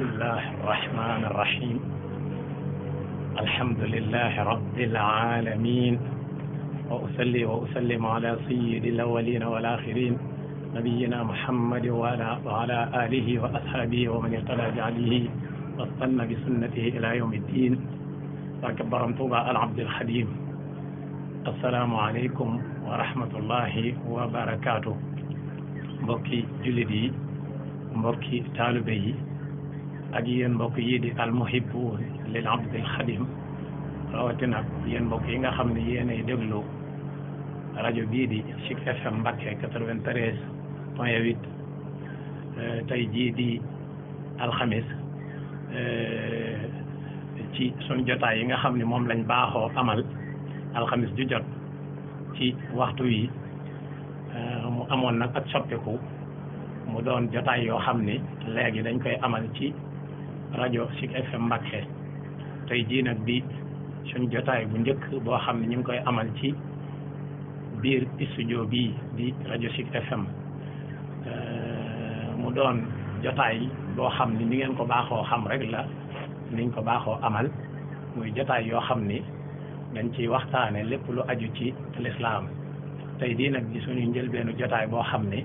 الله الرحمن الرحيم الحمد لله رب العالمين وأصلي وأسلم على سيد الأولين والآخرين نبينا محمد وعلى آله وأصحابه ومن اهتدى بهديه واستنى بسنته إلى يوم الدين وكبرم طوبى العبد الخديم السلام عليكم ورحمة الله وبركاته mbokki jullit yi mbokki taalibe yi ak yéen mbokk yi di almuhibbu lil abdil xadim rawatina yéen mbokk yi nga xam ne yéenay déglu rajo bii di Zik FM Mbacké 93.8 tey jii di alxamis ci sun jotaay yi nga xam ne moom lañ baaxoo amal alxamis ju jot ci waxtu wi mu amoon nag ak soppiku mu doon jotaay yoo xam ni léegi dañ koy amal ci rajo Zik FM Mbacké tey jii nag di suñ jotaay bu njëkk boo xam ne ñu ngi koy amal ci biir studio bii di rajo Zik FM mu doon jotaay boo xam ni ni ngeen ko baaxoo xam rek la niñ ko baaxoo amal muy jotaay yoo xam ni dañ ciy waxtaane lépp lu aju ci lislaam tey jii nag di suñu njëlbeenu jotaay boo xam ni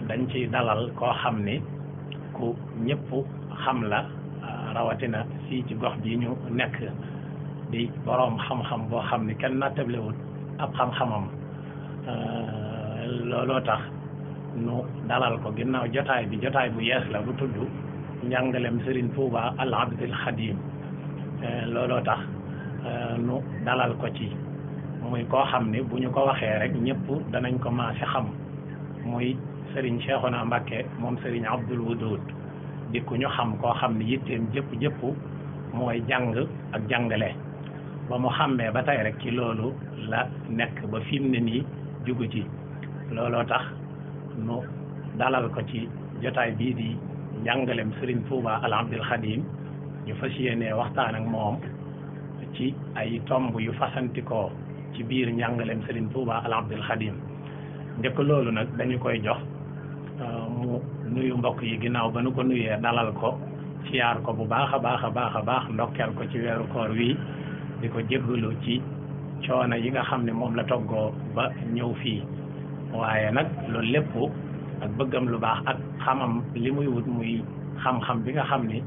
dañ ciy dalal koo xam ni ku ñëpp xam la rawatina fii ci gox bi ñu nekk di boroom xam-xam boo xam ni kenn nattablewut ab xam-xamam looloo tax nu dalal ko ginnaaw jotaay bi jotaay bu yees la bu tudd njàngalem Serigne Touba al Abdil Khadim looloo tax nu dalal ko ci muy koo xam ni bu ñu ko waxee rek ñëpp danañ ko maase xam muy Serigne Cheikhouna Mbacké moom Serigne Abdoul Wadoud di ku ñu xam koo xam ni yitteem jëpp mooy jàng ak jàngale ba mu xàmmee ba tey rek ci loolu la nekk ba fi mu ne nii jugu ci looloo tax nu dalal ko ci jotaay bii di njàngalem Serigne Touba al Abdil Khadim ñu fas yéenee waxtaan ak moom ci ay tomb yu fasantikoo ci biir njàngalem Serigne Touba al Abdil Khadim njëkk loolu nag dañu koy jox mu nuyu mbokk yi ginnaaw ba nu ko nuyee dalal ko siyaar ko bu baax a baax ndokkeel ko ci weeru koor wi di ko jéggalu ci coono yi nga xam ne moom la toggoo ba ñëw fii waaye nag loolu lépp ak bëggam lu baax ak xamam li muy wut muy xam-xam bi nga xam ni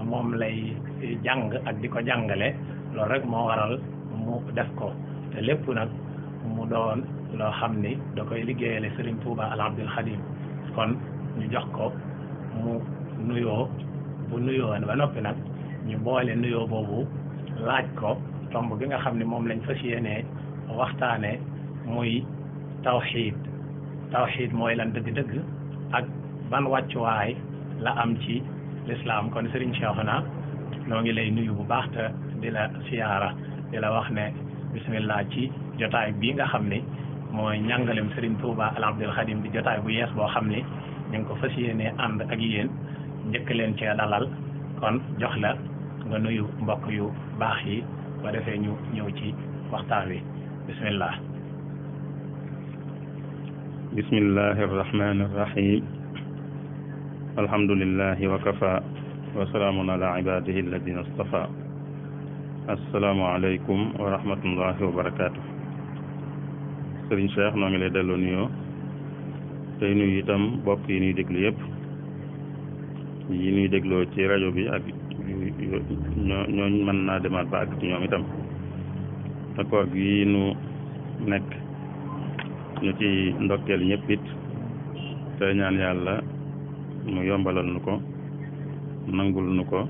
moom lay jàng ak di ko jàngale loolu rek moo waral mu def ko te lépp nag mu doon loo xam ni da koy liggéeyale Serigne Touba al Abdil Khadim kon ñu jox ko mu nuyoo bu nuyoo ba noppi nag ñu boole nuyoo boobu laaj ko tomb bi nga xam ne moom lañ fas yéenee waxtaane muy tawxiid mooy lan dëgg-dëgg ak ban wàccuwaay la am ci lislaam kon Serigne Cheikhouna noo ngi lay nuyu bu baax te di la siyaara di la wax ne bismillah ci jotaay bii nga xam ni mooy njàngalem Serigne Touba al Abdil Khadim di jotaay bu yees boo xam ni ñu ngi ko fas yéenee ànd ak yéen njëkk leen cee dalal kon jox la nga nuyu mbokk yu baax yi ba defee ñu ñëw ci waxtaan wi bismillah bismillahi arrahmani irrahim alhamdulillahi wa kafa wa salaamun ala ibadihi alladina astafa assalaamu aleykum wa rahmatullahi wa barakatuh Sëriñ Cheikh noo ngi lay delloo nuyoo tey nuyu itam bokk yi ñuy déglu yëpp yi ñuy dégloo ci rajo bi ak ñooñ mën naa demaat ba àgg ci ñoom itam te koor gi nu nekk ñu ci ndokkeel ñëpp it te ñaan yàlla mu yombalal nu ko nangul nu ko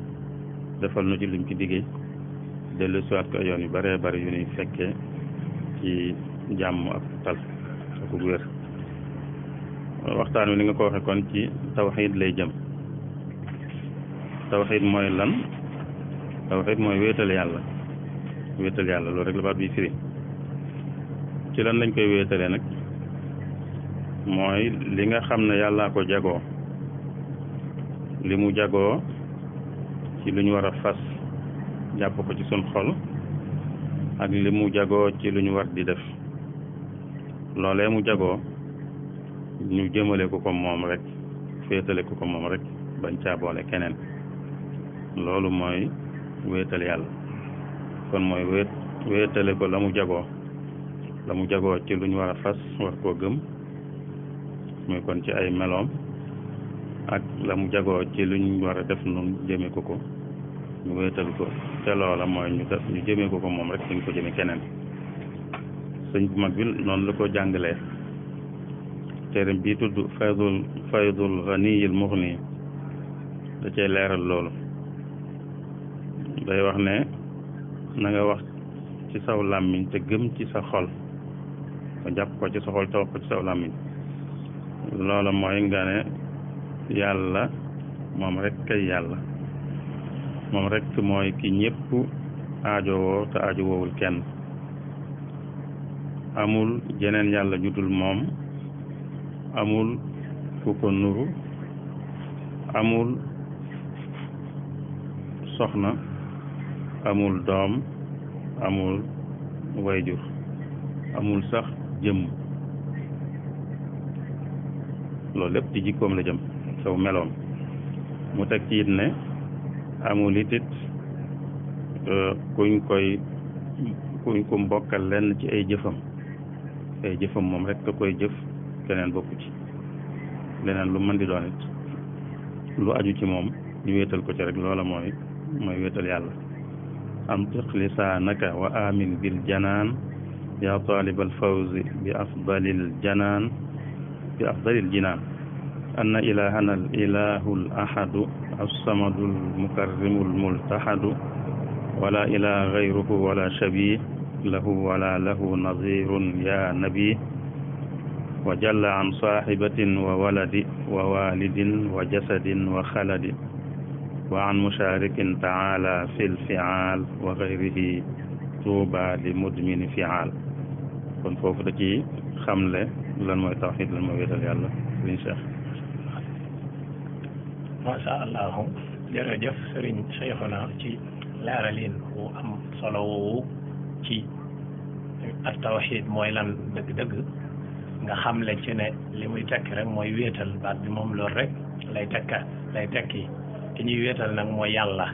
defal nu ci lim ci diggee dellu siwaat ko yoon yu bare bari yu ñuy fekkee ci jàmm ak tal ak wér waxtaan wi ni nga ko waxe kon ci tawxiid lay jëm tawxiid mooy lan tawxiid mooy wéetal yàlla loolu rek la baat bi firi ci lan lañ koy wéetalee nag mooy li nga xam ne yàllaa ko jagoo li mu jagoo ci lu ñu war a fas jàpp ko ci sun xol ak li mu jagoo ci lu ñu war di def loolee mu jagoo ñu jëmale ko moom rek féetale ko moom rek bañ caa boole keneen loolu mooy wéetal yàlla kon mooy wéetale ko la mu jagoo ci lu ñu war a fas war koo gëm muy kon ci ay meloom ak la mu jagoo ci lu ñu war a def nun jëme ko ñu wéetal ko te loola mooy ñu jëme ko moom rek duñ ko jëme keneen sëñ bu mag bi noonu la ko jàngalee téeram bii tudd faydul ghaniyil mughni da cay leeral loolu day wax ne na nga wax ci saw làmmiñ te gëm ci sa xol nga jàpp ko ci sa xol te wax ko ci saw làmmiñ loola mooy nga ne yàlla moom rek kay yàlla moom rek mooy ki ñëpp aajowoo te aajowoowul kenn amul jeneen yàlla judul moom amul ku ko nuru amul soxna amul doom amul wayjur amul sax jëmm loolu lépp ci jikkoom la jëm saw meloom mu teg ci it ne amul it kuñ ko mbokkal lenn ci ay jëfam moom rek ka koy jëf keneen bokku ci leneen lu mën di doon it lu aju ci moom ñu wéetal ko ci rek loola mooy wéetal yàlla am tiq lisaanaka wa amin bil janaan ya talibal fawzi bi afdalil jinaan anna ilahana al ilahul ahadu as-samadul mukarrimul multahadu wala ilaha gayruhu wala shabih lahu wala lahu nazirun ya nabi wa jalla an sahibatin wa waladi wa walidin wa jasadin wa khaladi wa an musharikin taala fi lfial wa gayrihi tuuba li mudmini fial kon foofu da ci xamle lan mooy tawxid lan mooy wéetal yàlla sëriñ Cheikh masha allahu jërëjëf sëriñ Cheikhuna ci leeralin wu am solo woowu ci ak tawxid mooy lan dëgg-dëgg nga xamle ci ne li muy tekki rek mooy wéetal baat bi moom loolu rek lay tekki ki ñuy wéetal nag mooy yàlla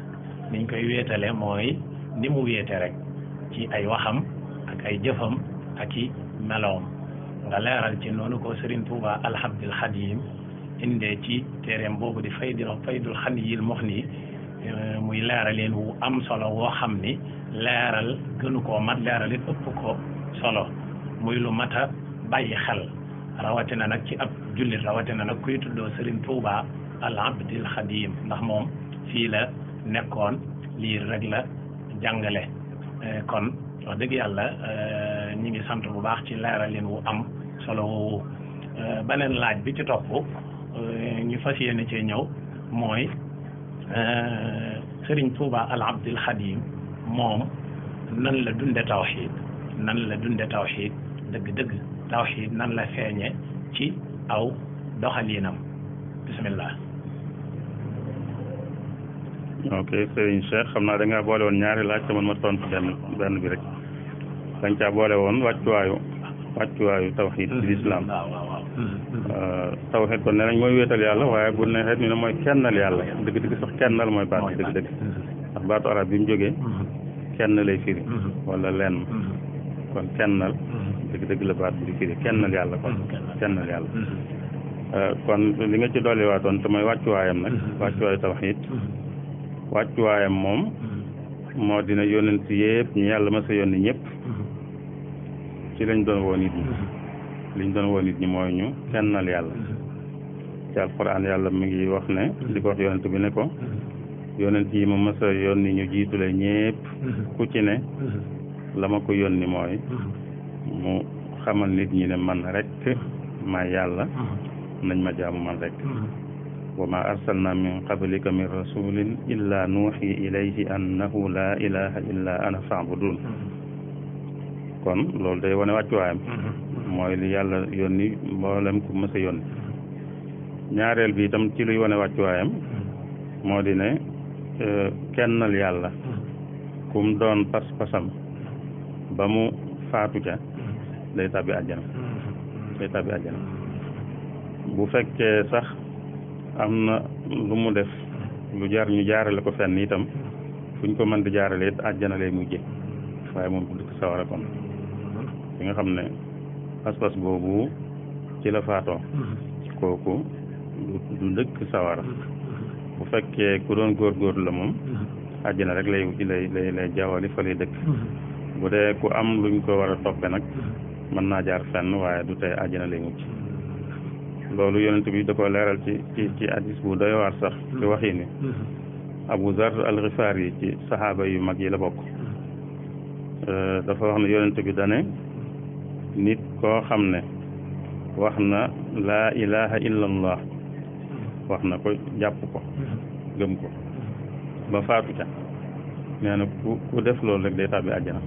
niñ koy wéetale mooy ni mu wéete rek ci ay waxam ak ay jëfam ak i meloom nga leeral ci noonu ko Serigne Touba Al-Abdil Khadim indee ci téereem boobu di faydul xaniyil muxni muy leeraleen wu am solo woo xam ni leeral gënu koo mat leeral it ëpp ko solo muy lu mat a bàyyi xel rawatina nag ci ab jullit rawatina nag kuy tuddoo Serigne Touba Al-Abdil Khadim ndax moom fii la nekkoon lii rek la jàngale kon wax dëgg yàlla ñi ngi sant bu baax ci leeralin wu am solo woowu beneen laaj bi ci topp ñu fas yéene cee ñëw mooy Serigne Touba Al-Abdil Khadim moom nan la dunde tawxiid dëgg-dëgg tawxiid nan la feeñe ci aw doxalinam bismillah ok Serigne Cheikh xam naa da ngaa boole woon ñaari laaj te man ma tontu benn bi rek dañ caa boole woon wàccuwaayu tawxiid ci lislaam tawxiid kon nee nañ mooy wéetal yàlla waaye bu neexee ñu ne mooy kennal yàlla dëgg-dëgg sax kennal mooy baat bi dëgg-dëgg ndax baatu arab bi mu jógee kenn lay firi wala lenn kon kennal dëgg-dëgg la baat bi di firi kennal yàlla kon kennal yàlla kon li nga ci dolli waatoon te mooy wàccuwaayam nag wàccuwaayu tawxiid wàccuwaayam moom moo dina yónent yëpp ñu yàlla ma sa yónni ñëpp ci lañ doon woo nit ñi liñ doon woo nit ñi mooy ñu kennal yàlla ci alquran yàlla mi ngi wax ne di ko wax yónent bi ne ko yónent yi ma ma sa yónni ñu jiitule ñëpp ku ci ne la ma ko yónni mooy mu xamal nit ñi ne man rek ma yàlla nañ ma jaamu man rek wa ma arsalna min qablika min rasulin illa nuuxi ilayhi annahu la ilaha illa ana fa'budun kon loolu day wane wàccuwaayam mooy li yàlla yónni mboolem ku mës a yónni ñaareel bi itam ci luy wane wàccuwaayam moo di ne kennal yàlla kum doon pas-pasam ba mu faatu ca day tàbbi àjjana bu fekkee sax am na lu mu def lu jar ñu jaarale ko fenn itam fuñ ko mën di jaarale it àjjana lay mujje waaye moom du dëkk sawara kon li nga xam ne pas-pas boobu ci la faatoo kooku du dëkk sawara bu fekkee ku doon góorgóorlu la moom àjjana rek lay jawali fa lay dëkk bu dee ku am luñ ko war a toppe nag mën naa jaar fenn waaye du tey àjjana lay mujj loolu yonent bi da ko leeral ci hadis bu doy waar sax ci waxi ni Abu Zar al-Ghifari yi ci saxaaba yu mag yi la bokk dafa wax ne yonent bi dane nit koo xam ne wax na laa ilaha illa allah wax na ko jàpp ko gëm ko ba faatu ca nee na ku def loolu rek day tàbbi àjjana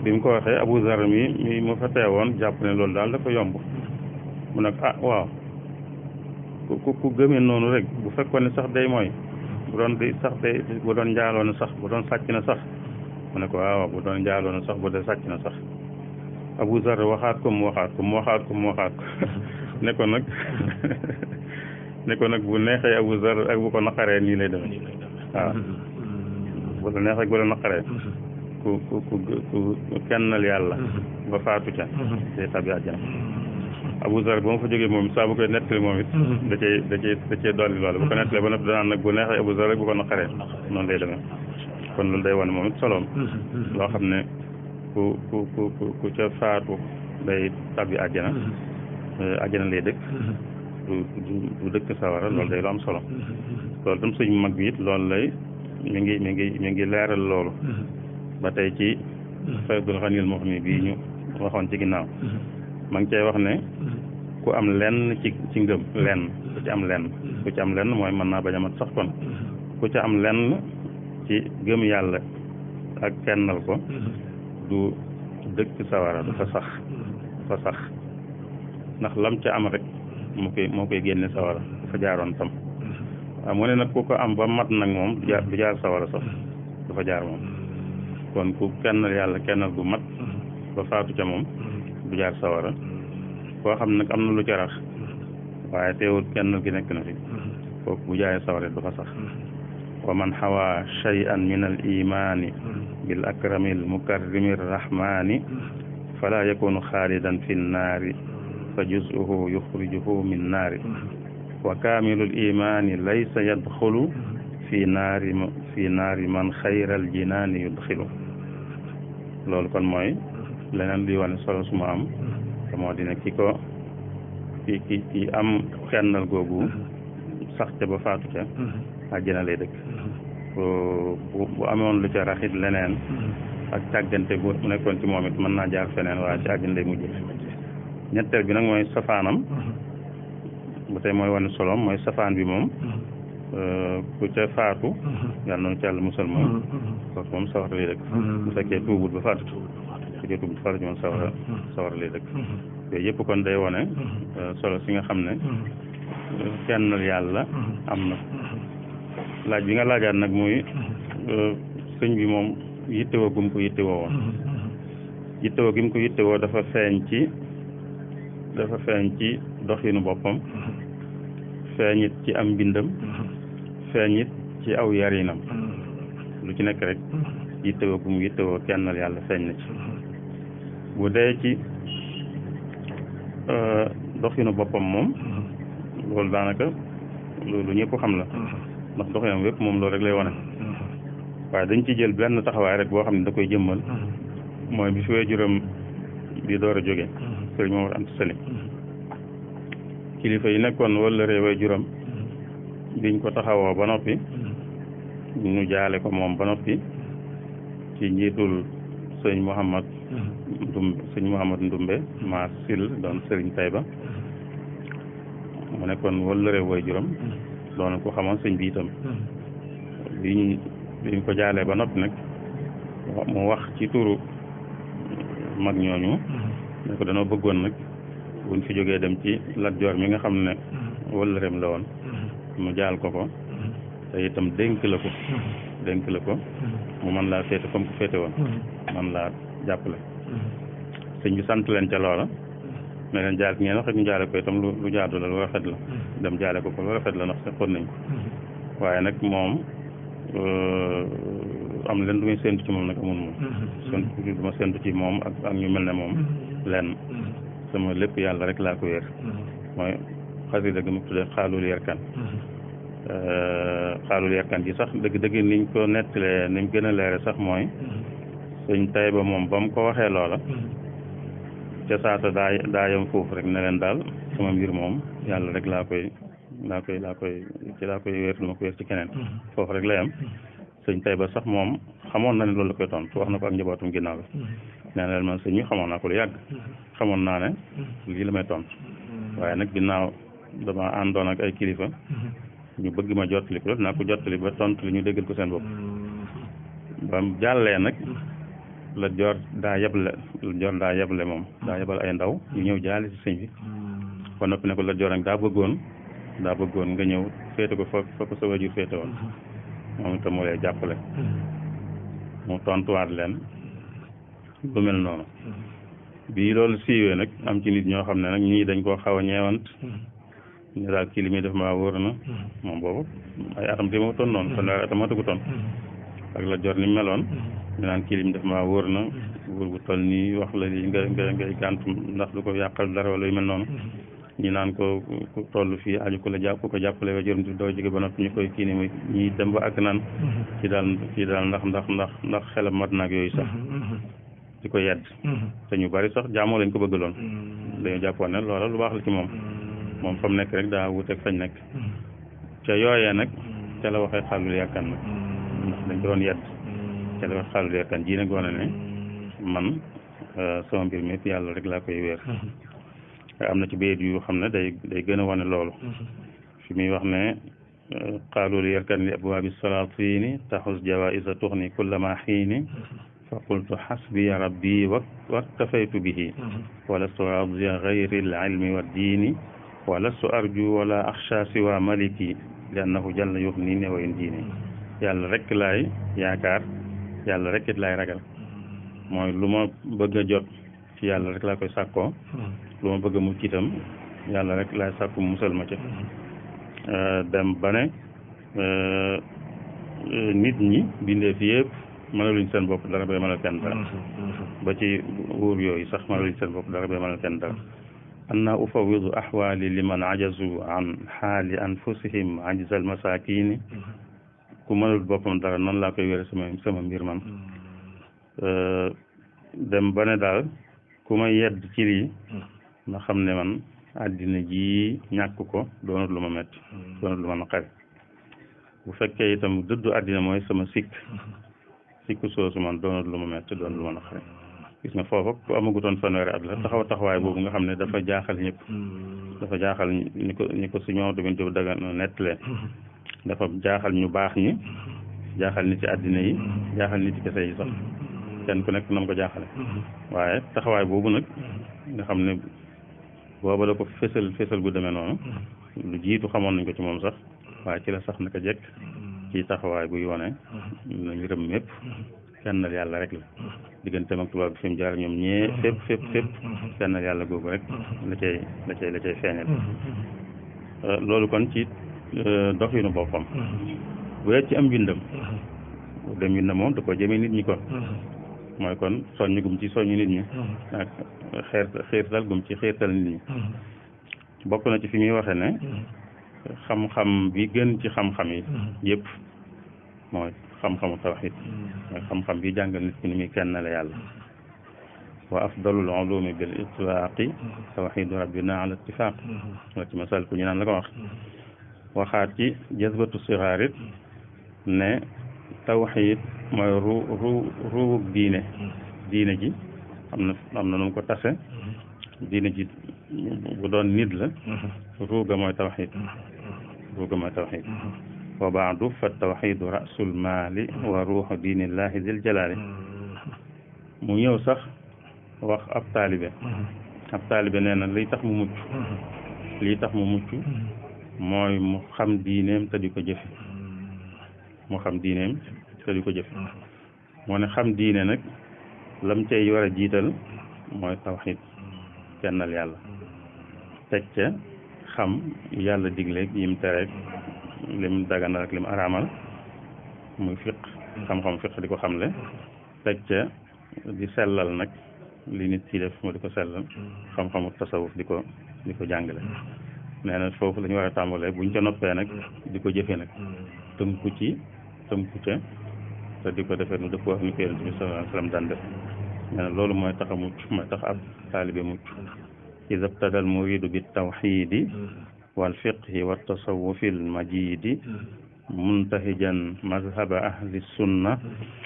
bi mu ko waxee Abu Zar mi mu fa teewoon jàpp ne loolu daal dafa yomb mu nag waaw ku gëmee noonu rek bu fekkoon ne sax day mooy bu doon di sax day bu doon njaaloo na sax bu doon sàcc na sax mu ne ko waaw bu doon njaaloo na sax bu dee sàcc na sax Abu Zar waxaat ko mu waxaat ko ne ko nag ne ko nag bu neexee Abu Zar ak bu ko naqaree nii lay demee waaw bu la neexee ak bu la naqaree ku kennal yàlla ba faatu ca day tabi àjjana Abu Zar ba ma fa jógee moom saa bu koy nettali moom it da cee dolli loolu bu ko nettalee ba noppi danaan nag bu neexee Abu Zar ak bu ko naqaree noonu lay demee kon loolu day wane moom it soloom loo xam ne ku ca faatu day tabi àjjana àjjana lay dëkk du dëkk sawara loolu day lu am solo loolu tam sëñ mag bi it loolu lay mi ngi leeral loolu ba tey ci Faydul Ghaniyul Mughni bii ñu waxoon ci ginnaaw ma ngi cay wax ne ku am lenn ci ngëm lenn ku ci am lenn mooy mën naa bañ a mat sax kon ku ci am lenn ci gëm yàlla ak kennal ko du dëkk sawara du fa sax ndax lam ca am rek moo koy génne sawara du fa jaaroon tam waaw mu ne nag ku ko am ba mat nag moom du jaar sawara sax du fa jaar moom kon ku kennal yàlla kennal gu mat ba faatu ca moom du jaar sawara koo xam nag am na lu ca rax waaye teewul kennal gi nekk na fi kooku bu jaayee sawara du fa sax wa man xawaa shay'an min al imani bil akrami al mukarrimi rahmani fala yakunu xaalidan fi nnaari fa juz'uhu yuxrijuhu min naari wa kaamilul imaani laysa yadxulu fi naari man xayral jinaani yudxilu loolu kon mooy leneen luy wane solo su ma am te moo dina ki am kennal googu sax ca ba faatu ca àjjana lay dëkk bu amoon lu ca raxit leneen ak càggante bu nekkoon ci moom it mën naa jaar feneen waaye ci àjjana lay mujj ñetteel bi nag mooy safaanam bu tey mooy wane soloom mooy safaan bi moom ku ca faatu yàlla noonu ci yàlla musal moom kooku moom sawara lay dëkk bu fekkee tuubut ba faatu moom sawara lay dëkk yooyu yëpp kon day wane solo si nga xam ne kennal yàlla am na laaj bi nga laajaat nag muy sëñ bi moom yittewoo gum ko yittewoo woon yittewoo gi mu ko yittewoo dafa feeñ ci doxinu boppam feeñit ci am mbindam feeñit ci aw yarinam lu ci nekk rek yittewoo gum yittewoo kennal yàlla feeñ na ci bu dee ci doxinu boppam moom loolu daanaka loolu ñëpp xam la ndax doxinam yëpp moom loolu rek lay wane waaye dañ ci jël benn taxawaay rek boo xam ne da koy jëmmal mooy bi fi waajuram di door a jóge sëriñ Momar Anta Sali kilifa yi nekkoon wala réew waajuram biñ ko taxawoo ba noppi ñu jaale ko moom ba noppi ci njiitul sëñ Mouhamad Ndumbe maa sil doon sëriñ Tayba mu nekkoon wala réew waajuram doon ko xamoon sëñ bi itam biñ ko jaalee ba noppi nag mu wax ci turu mag ñooñu ne ko danoo bëggoon nag buñ fi jógee dem ci Lat Joor mi nga xam ne wëllëreem la woon mu jaal ko te itam dénk la ko mu mën laa féete comme ko féete woon man laa jàppale sëñ bi sant leen ca loola ne leen jaal ki ngeen wax ñu jaale ko itam lu jaadu la lu rafet la dem jaale ko lu rafet la ndax fekkoon nañ ko waaye nag moom am leen du may séntu ci moom nag amul moom séntu du ma séntu ci moom ak ñu mel ne moom lenn sama lépp yàlla rek laa ko wéer mooy xasida gi mu tuddee xaalul yerkan xaalul yerkan ji sax dëgg-dëgg niñ ko nettalee niñ gën a leere sax mooy sëñ Tayba moom ba mu ko waxee loola ca saasa daa yam foofu rek ne leen daal sama mbir moom yàlla rek laa koy wéer du ma ko wéer ci keneen foofu rek la yam sëñ Tayba sax moom xamoon na ne loolu la koy tontu wax na ko ak njabootum ginnaaw bi nee na leen man sëñ bi xamoon naa ko lu yàgg xamoon naa ne lii la may tontu waaye nag ginnaaw dama àndoon ak ay kilifa ñu bëgg ma jottali ko naa ko jottali ba tontu li ñu déggal ko seen bopp ba mu jàllee nag la jor daa yeble moom daa yebal ay ndaw ñu ñëw jaali si sëñ bi ba noppi ne ko la jor nag daa bëggoon nga ñëw féete ko fa ko sa wajur féete woon moom itam moo lay jàppale mu tontuwaat leen lu mel noonu bii loolu siiwee nag am ci nit ñoo xam ne nag ñii dañ koo xaw a ñeewant ñu daal kii li muy def maa wóor na moom boobu ay atam te ma toon noonu fanweeri atam ma toon ak la jor ni meloon ñu naan kii li mu def maa wóor na wóor bu toll nii wax la lii ngay gàntu ndax du ko yàqal dara wala yu mel noonu ñi naan ko ku toll fii aju ko la jàpp ku ko jàppale wa jërëm doo jóge ba noppi ñu koy kii ni muy ñi dem ba àgg naan kii daal ndax xelam mat naag yooyu sax di ko yedd te ñu bari sax jaamoo lañ ko bëggaloon dañu jàppoon ne loola lu baax la ci moom fa mu nekk rek daa wuteeg fañ nekk ca yooyee nag ca la waxee xaalul yerkan nag ndax dañ ko doon yedd ca la waxee xaalul yerkan ji nag wane ne man sama mbir mi yàlla rek laa koy wéer am na ci bayit yu xam ne day gën a wane loolu fi muy wax ne xaalul yerkan li abwaabi salaatini taxus jawaisa tuxni kullama xiini fa qultu xasbiya rabbi waktafaytu bihi walastu radiya gayri alilmi waddiini walastu arju wala axsha siwa maliki li annahu jalla yuxnini wa yunjini yàlla rek laay yaakaar yàlla rek it laay ragal mooy lu ma bëgg a jot ci yàlla rek laa koy sàkkoo lu ma bëgg a mucc itam yàlla rek laay sàkku musal ma ci dem ba ne nit ñi bindee fi yëpp mënaluñ seen bopp dara bay mënal kenn dara ba ci wóor yooyu sax mënaluñ seen bopp dara bay mënal kenn dara anna ufawidu ahwali liman ajazu an xaali anfusihim ajzal masakini ku mënul boppam dara noonu laa koy wére sama mbir man dem ba ne daal ku ma yedd ci lii na xam ne man àddina ji ñàkk ko doonut lu ma metti doonut lu ma naqari bu fekkee itam dëddu àddina mooy sama sikk soosu man doonut lu ma metti doonut lu ma naqari gis nga foofa ku amagutoon fanweeri at la taxawaay boobu nga xam ne dafa jaaxal ñëpp dafa jaaxal ñi ko suñu tamit jóg daga nettalee dafa jaaxal ñu baax ñi jaaxal nit ci àddina yi jaaxal nit ci kese yi sax kenn ku nekk nam ko jaaxale waaye taxawaay boobu nag nga xam ne booba la ko fésal gu demee noonu lu jiitu xamoon nañ ko ci moom sax waaye ci la sax naka jekk ci taxawaay buy wane nañ rëm mépp kennal yàlla rek la digganteem ak tubaab bi fi mu jaar ñoom ñee fépp kennal yàlla googu rek la cay feeñal loolu kon ci doxinu boppam bu ci am mbindam dem mbindam moom da ko jëmee nit ñi kon mooy kon soññ gum ci soññ nit ñi ak xiirtal gum ci xiirtal nit ñi bokk na ci fi muy waxe ne xam-xam bi gën ci xam-xam yi yëpp mooy xam-xamu tawxid mooy xam-xam bi jàngal nit ki ni muy kennale yàlla wa afdalul ulumi bil itlaaqi tawxidu rabbina ala ittifaq wa ci masal ku ñu naan la ko wax waxaat ci jazbatu sixaarit ne tawxid mooy ruwug diine ji am na nu mu ko tase diine ji bu doon nit la ruuga mooy tawxid wa baadu fa tawxidu rasul maali wa ruuxu diinillahi dil jalaali mu ñëw sax wax ab taalibe nee na liy tax mu mucc mooy mu xam diineem te di ko jëfe moo ne xam diine nag lam cay war a jiital mooy tawxid kennal yàlla teg ca xam yàlla digleeg yim tereeg lim daganal ak lim araamal muy fiq xam-xam fiq di ko xamle teg ca di sellal nag li nit ki def mu di ko sellal xam-xamu tasawuf di ko jàngale nee na foofu la ñu war a tàmbalee buñ ca noppee nag di ko jëfee nag tënku ca te di ko defee nu dëppoo ak ni ko Yonent bi sallallahu alayhi wa sallam daan def nee na loolu mooy tax a mucc mooy tax ab taalibe mucc ida btada al muridu bi tawxidi wal fiqhi wa tasawufi al majidi muntahijan mazhaba ahli sunna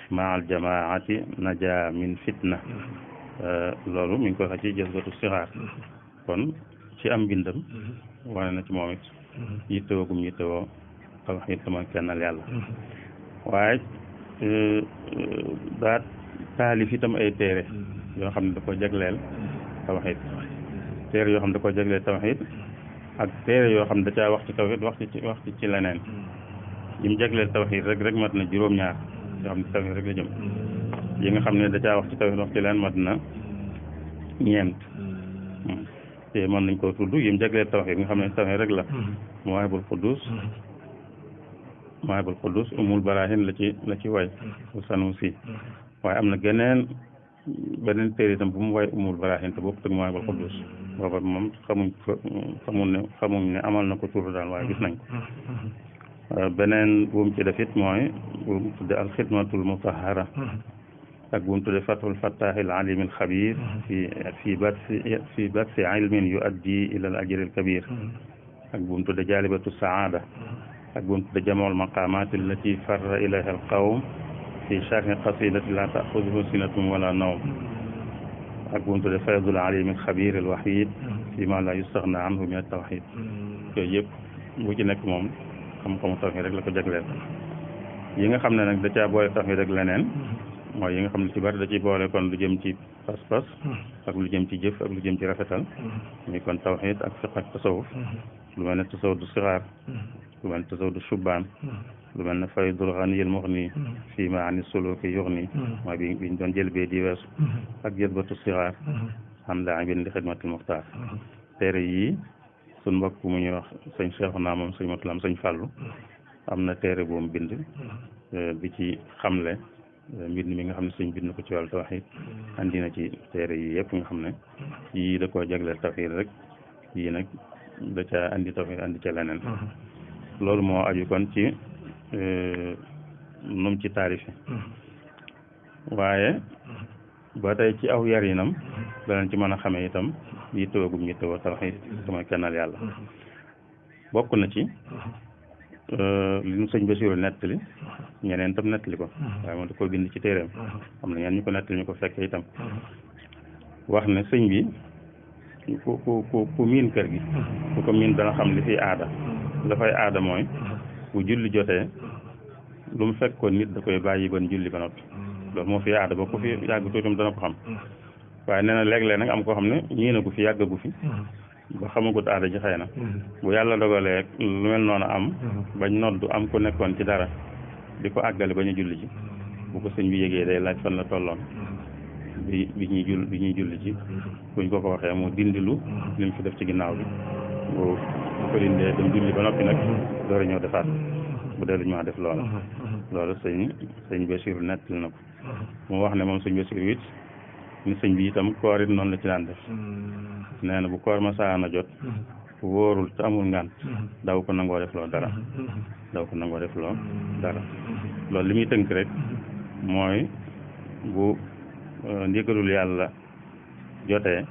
maa al jamaati naja min fitna loolu mi ngi ko waxee ci jazbatu sixaar kon ci am mbindam wane na ci moom it yittewoo gum yittewoo tawxiid sama kennal yàlla waaye daa taalif itam ay téere yoo xam ne da ko jagleel tawxiid téere yoo xam ne da ko jagleel tawxiid ak téere yoo xam ne da caa wax ci tawxiid wax ci leneen yi mu jagleel tawxiid rek mat na juróom-ñaar yoo xam ne tawxiid rek la jëm yi nga xam ne da caa wax ci tawxiid wax ci leneen mat na ñeent te mën nañ koo tudd yi mu jagleel tawxiid nga xam ne tawxiid rek la Mawaahibul Quddus Umul Baraahin la ci way bu Sanusi waaye am na beneen téere itam bu mu way Umul Baraahin te bokkut ak Mawaahibul Quddus booba moom xamuñ ne amal na ko tur daal waaye gis nañ ko beneen bu mu ci def it mooy bu mu tudde alxidmatul mutahara ak bu mu tudde fathul fattahil alimil xabir fi batsi ilmin yuaddi ila al ajri al kabir ak bu mu tudde jalibatu saada ak bu mu tudde jamool maqamat allati farra ilayha al qawm fi charhi qasidati la taaxuduhu sinatun wala nawm ak bu mu tudde faydul alimil xabir al wahid fi ma la yustaxna anhu min al tawxid yooyu yëpp bu ci nekk moom xam-xamu tawxiid rek la ko jagleel yi nga xam ne nag da caa boole tawxiid rek leneen mooy yi nga xam ne ci bari da ciy boole kon lu jëm ci pas-pas ak lu jëm ci jëf ak lu jëm ci rafetal muy kon tawxiid ak fiq ak tasawuf lu mel ne tasawuf du sixaar lu mel ne tasawuf du shubbaan lu mel ne faydul ganiyil muxni fii ma ani suluki yuxni mooy biñ doon jël bee di weesu ak jëlbatu sixaar an laabin li xidmatil muxtaar téere yii suñ mbokk mu ñuy wax sëñ Seexuna moom sëñ Matulam sëñ Fàllu am na téere bu mu bind bi ci xamle mbind mi nga xam ne sëñ bind ko ci wàllu tawxiid andi na ci téere yi yëpp nga xam ne yii da koo jagleel tawxiid rek yii nag da ca andi tawxiid andi ca leneen loolu moo aju kon ci num ci taarifi waaye ba tey ci aw yarinam danañ ci mën a xamee itam yittewoo gum yittewoo tawxiid te mooy kennal yàlla bokk na ci li ñu sëñ Basiru nettali ñeneen tam nettali ko waaye moom da ko bind ci téeréem am na ñeen ñu ko nettali ñu ko fekkee itam wax ne sëñ bi ku miin kër gi ku ko miin dana xam li fi aada dafay aada mooy bu julli jotee lu mu fekkoon nit da koy bàyyi ban julli ba noppi loolu moo fi aada ba ku fi yàgg tuutam dana ko xam waaye nee na léeg-léeg nag am koo xam ne ñiinagu fi yàggagu fi ba xamagut aada ji xëy na bu yàlla dogalee lu mel noonu am bañ noddu am ku nekkoon ci dara di ko àggale ba ñu julli ji bu ko sëñ bi yégee day laaj fan la tolloon bi ñuy julli ji buñ ko waxee mu dindilu li mu fi def ci ginnaaw bi bu ko dindee dem julli ba noppi nag door a ñëw defaat bu dee lu ñu ma def loola loolu sëñ Basiru nettali na ko mu wax ne moom sëñ Basiru it ni sëñ bi itam koor it noonu la ci daan def nee na bu koor ma saana jot wóorul te amul ngànt daw ko nangoo def loo dara loolu li muy tënk rek mooy bu ndigalul yàlla jotee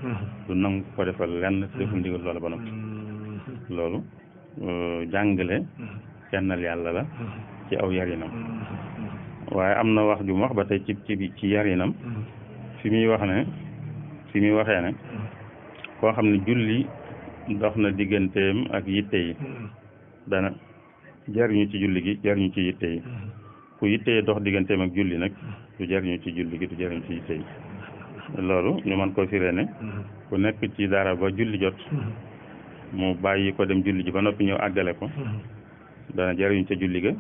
du nangu ko defal lenn te deful ndigal loola ba noppi loolu jàngale kennal yàlla la ci aw yarinam waaye am na wax ju mu wax ba tey ci yarinam fi muy waxee ne koo xam ne julli dox na digganteem ak yitte yi dana jariñu ci julli gi jariñu ci yitte yi ku yitte yi dox digganteem ak julli nag du jariñu ci julli gi du jariñu ci yitte yi loolu ñu mën ko firee ne ku nekk ci dara ba julli jot mu bàyyi ko dem julli ji ba noppi ñëw àggale ko dana jariñu ca julli ga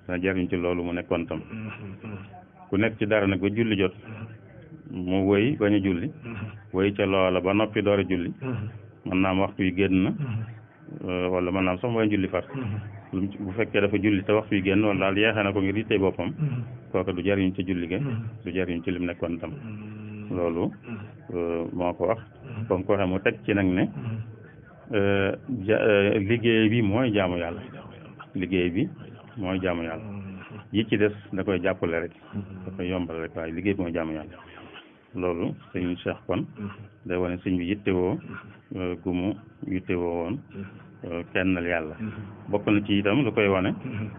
dana jariñu ci loolu mu nekkoon tam ku nekk ci dara nag ba julli jot mu wëy bañ a julli wëy ca loola ba noppi door a julli mën naa am waxtu yi génn na wala mën naa am sax bañ a julli far bu fekkee dafa julli te waxtu yi génn loolu daal yeexee na ko ngir yittey boppam kooku du jariñ ci julli ga du jariñ ci lim nekkoon tam loolu moo ko wax comme ko waxee mu teg ci nag ne liggéey bi mooy jaamu yàlla liggéey bi mooy jaamu yàlla yi ci des da koy jàppale rek da koy yombal rek waaye liggéey bi mooy jaamu yàlla loolu sëñ Cheikh kon day wane sëñ bi yittewoo gu mu yittewoo woon kennal yàlla bokk na ci itam lu koy wane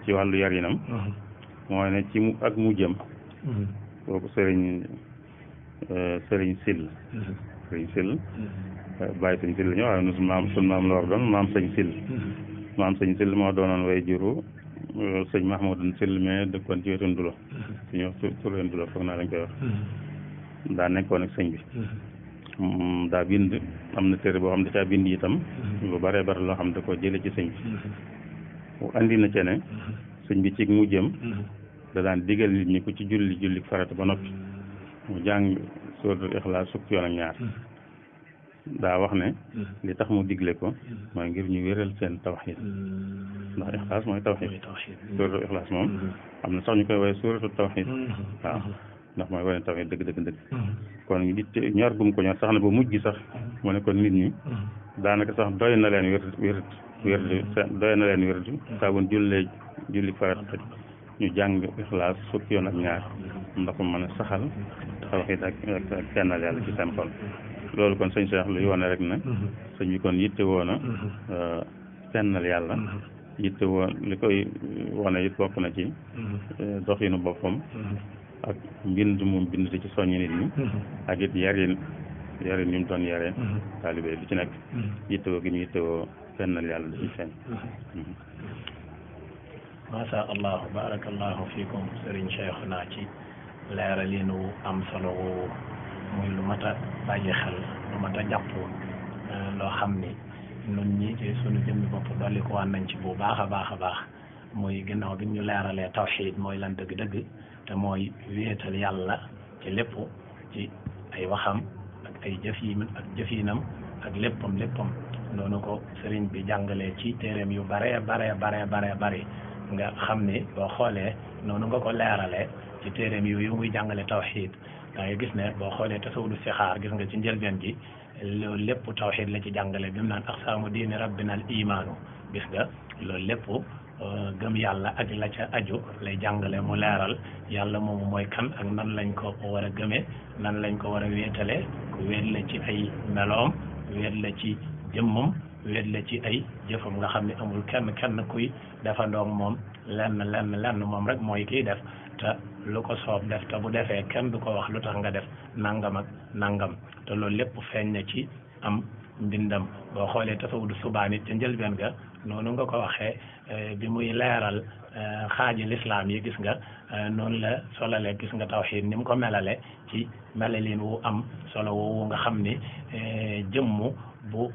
ci wàllu yarinam mooy ne ci mu ak mu jëm kooku sëriñ Sill bàyyi sëñ Sill ñu waaye sun maam la war doon maam sëñ Sill moo doonoon way juru sëñ Mahmoudou Sill mais dëkkoon ci wetu Ndulo suñu wax tureen Ndulo foog naa lañ koy wax daa nekkoon ak sëñ bi daa bind am na téere boo xam ne da caa bind itam lu bare bare loo xam ne da ko jële ci sëñ bi andi na ca ne sëñ bi ci mu jëm da daan digal nit ñi ku ci julli farata ba noppi mu jàng suuratul Ixlaas fukki yoon ak ñaar daa wax ne li tax mu digle ko mooy ngir ñu wéral seen tawxiid ndax Ixlaas mooy tawxiid suuratul Ixlaas moom am na sax ñu koy woowee suuratul tawxiid waaw ndax mooy wane tawxiid dëgg kon nit ñor gum ko ñor sax na ba mujj gi sax mu ne kon nit ñi daanaka sax doy na leen wér saa bu julli farata ñu jàng Ixlaas fukki yoon ak ñaar ndax mu mën a saxal tawxiid ak kennal yàlla ci seen xol loolu kon sëñ Cheikh luy wane rek na sëñ bi kon yitte woon a kennal yàlla yitte woon li koy wane it bokk na ci doxinu boppam ak mbind mu bind ci soññi nit ñi ak it yarin yi mu doon yaree taalibe li ci nekk yittewoo gi mu yittewoo kennal yàlla di ci feeñ masha allah barakallahu fiikum sëriñ Cheikhuna ci leeralinu am solo muy lu mat a bàyyi xel lu mat a jàpp loo xam ni nun ñi ci sunu jëmmi bopp dolli ko waan nañ ci bu baax a baax muy ginnaaw bi ñu leeralee tawxiid mooy lan dëgg-dëgg te mooy wéetal yàlla ci lépp ci ay waxam ak ay jëfinam ak léppam noonu ko sëriñ bi jàngalee ci téeréem yu bare nga xam ni boo xoolee noonu nga ko leeralee ci téeréem yu muy jàngale tawxiid da ngay gis ne boo xoolee tasawudu sixaar gis nga ci njëlbeen gi loolu lépp tawxiid la ci jàngale bi mu naan aqsaamu diini rabbina al imaanu gis nga loolu lépp gëm yàlla ak la ca aju lay jàngale mu leeral yàlla moomu mooy kan ak nan lañ ko war a gëmee nan lañ ko war a wéetale ku wéet la ci ay meloom wéet la ci jëmmam wéet la ci ay jëfam nga xam ne amul kenn kuy defandoog moom lenn moom rek mooy kiy def te lu ko soob def te bu defee kenn du ko wax lu tax nga def nangam ak nangam te loolu lépp feeñ na ci am mbindam boo xoolee tasawudu subaan it ca njëlbeen ga noonu nga ko waxee bi muy leeral xaaji lislaam yi gis nga noonu la solale gis nga tawxiid ni mu ko melale ci melalin wu am solo woowu nga xam ni jëmmu bu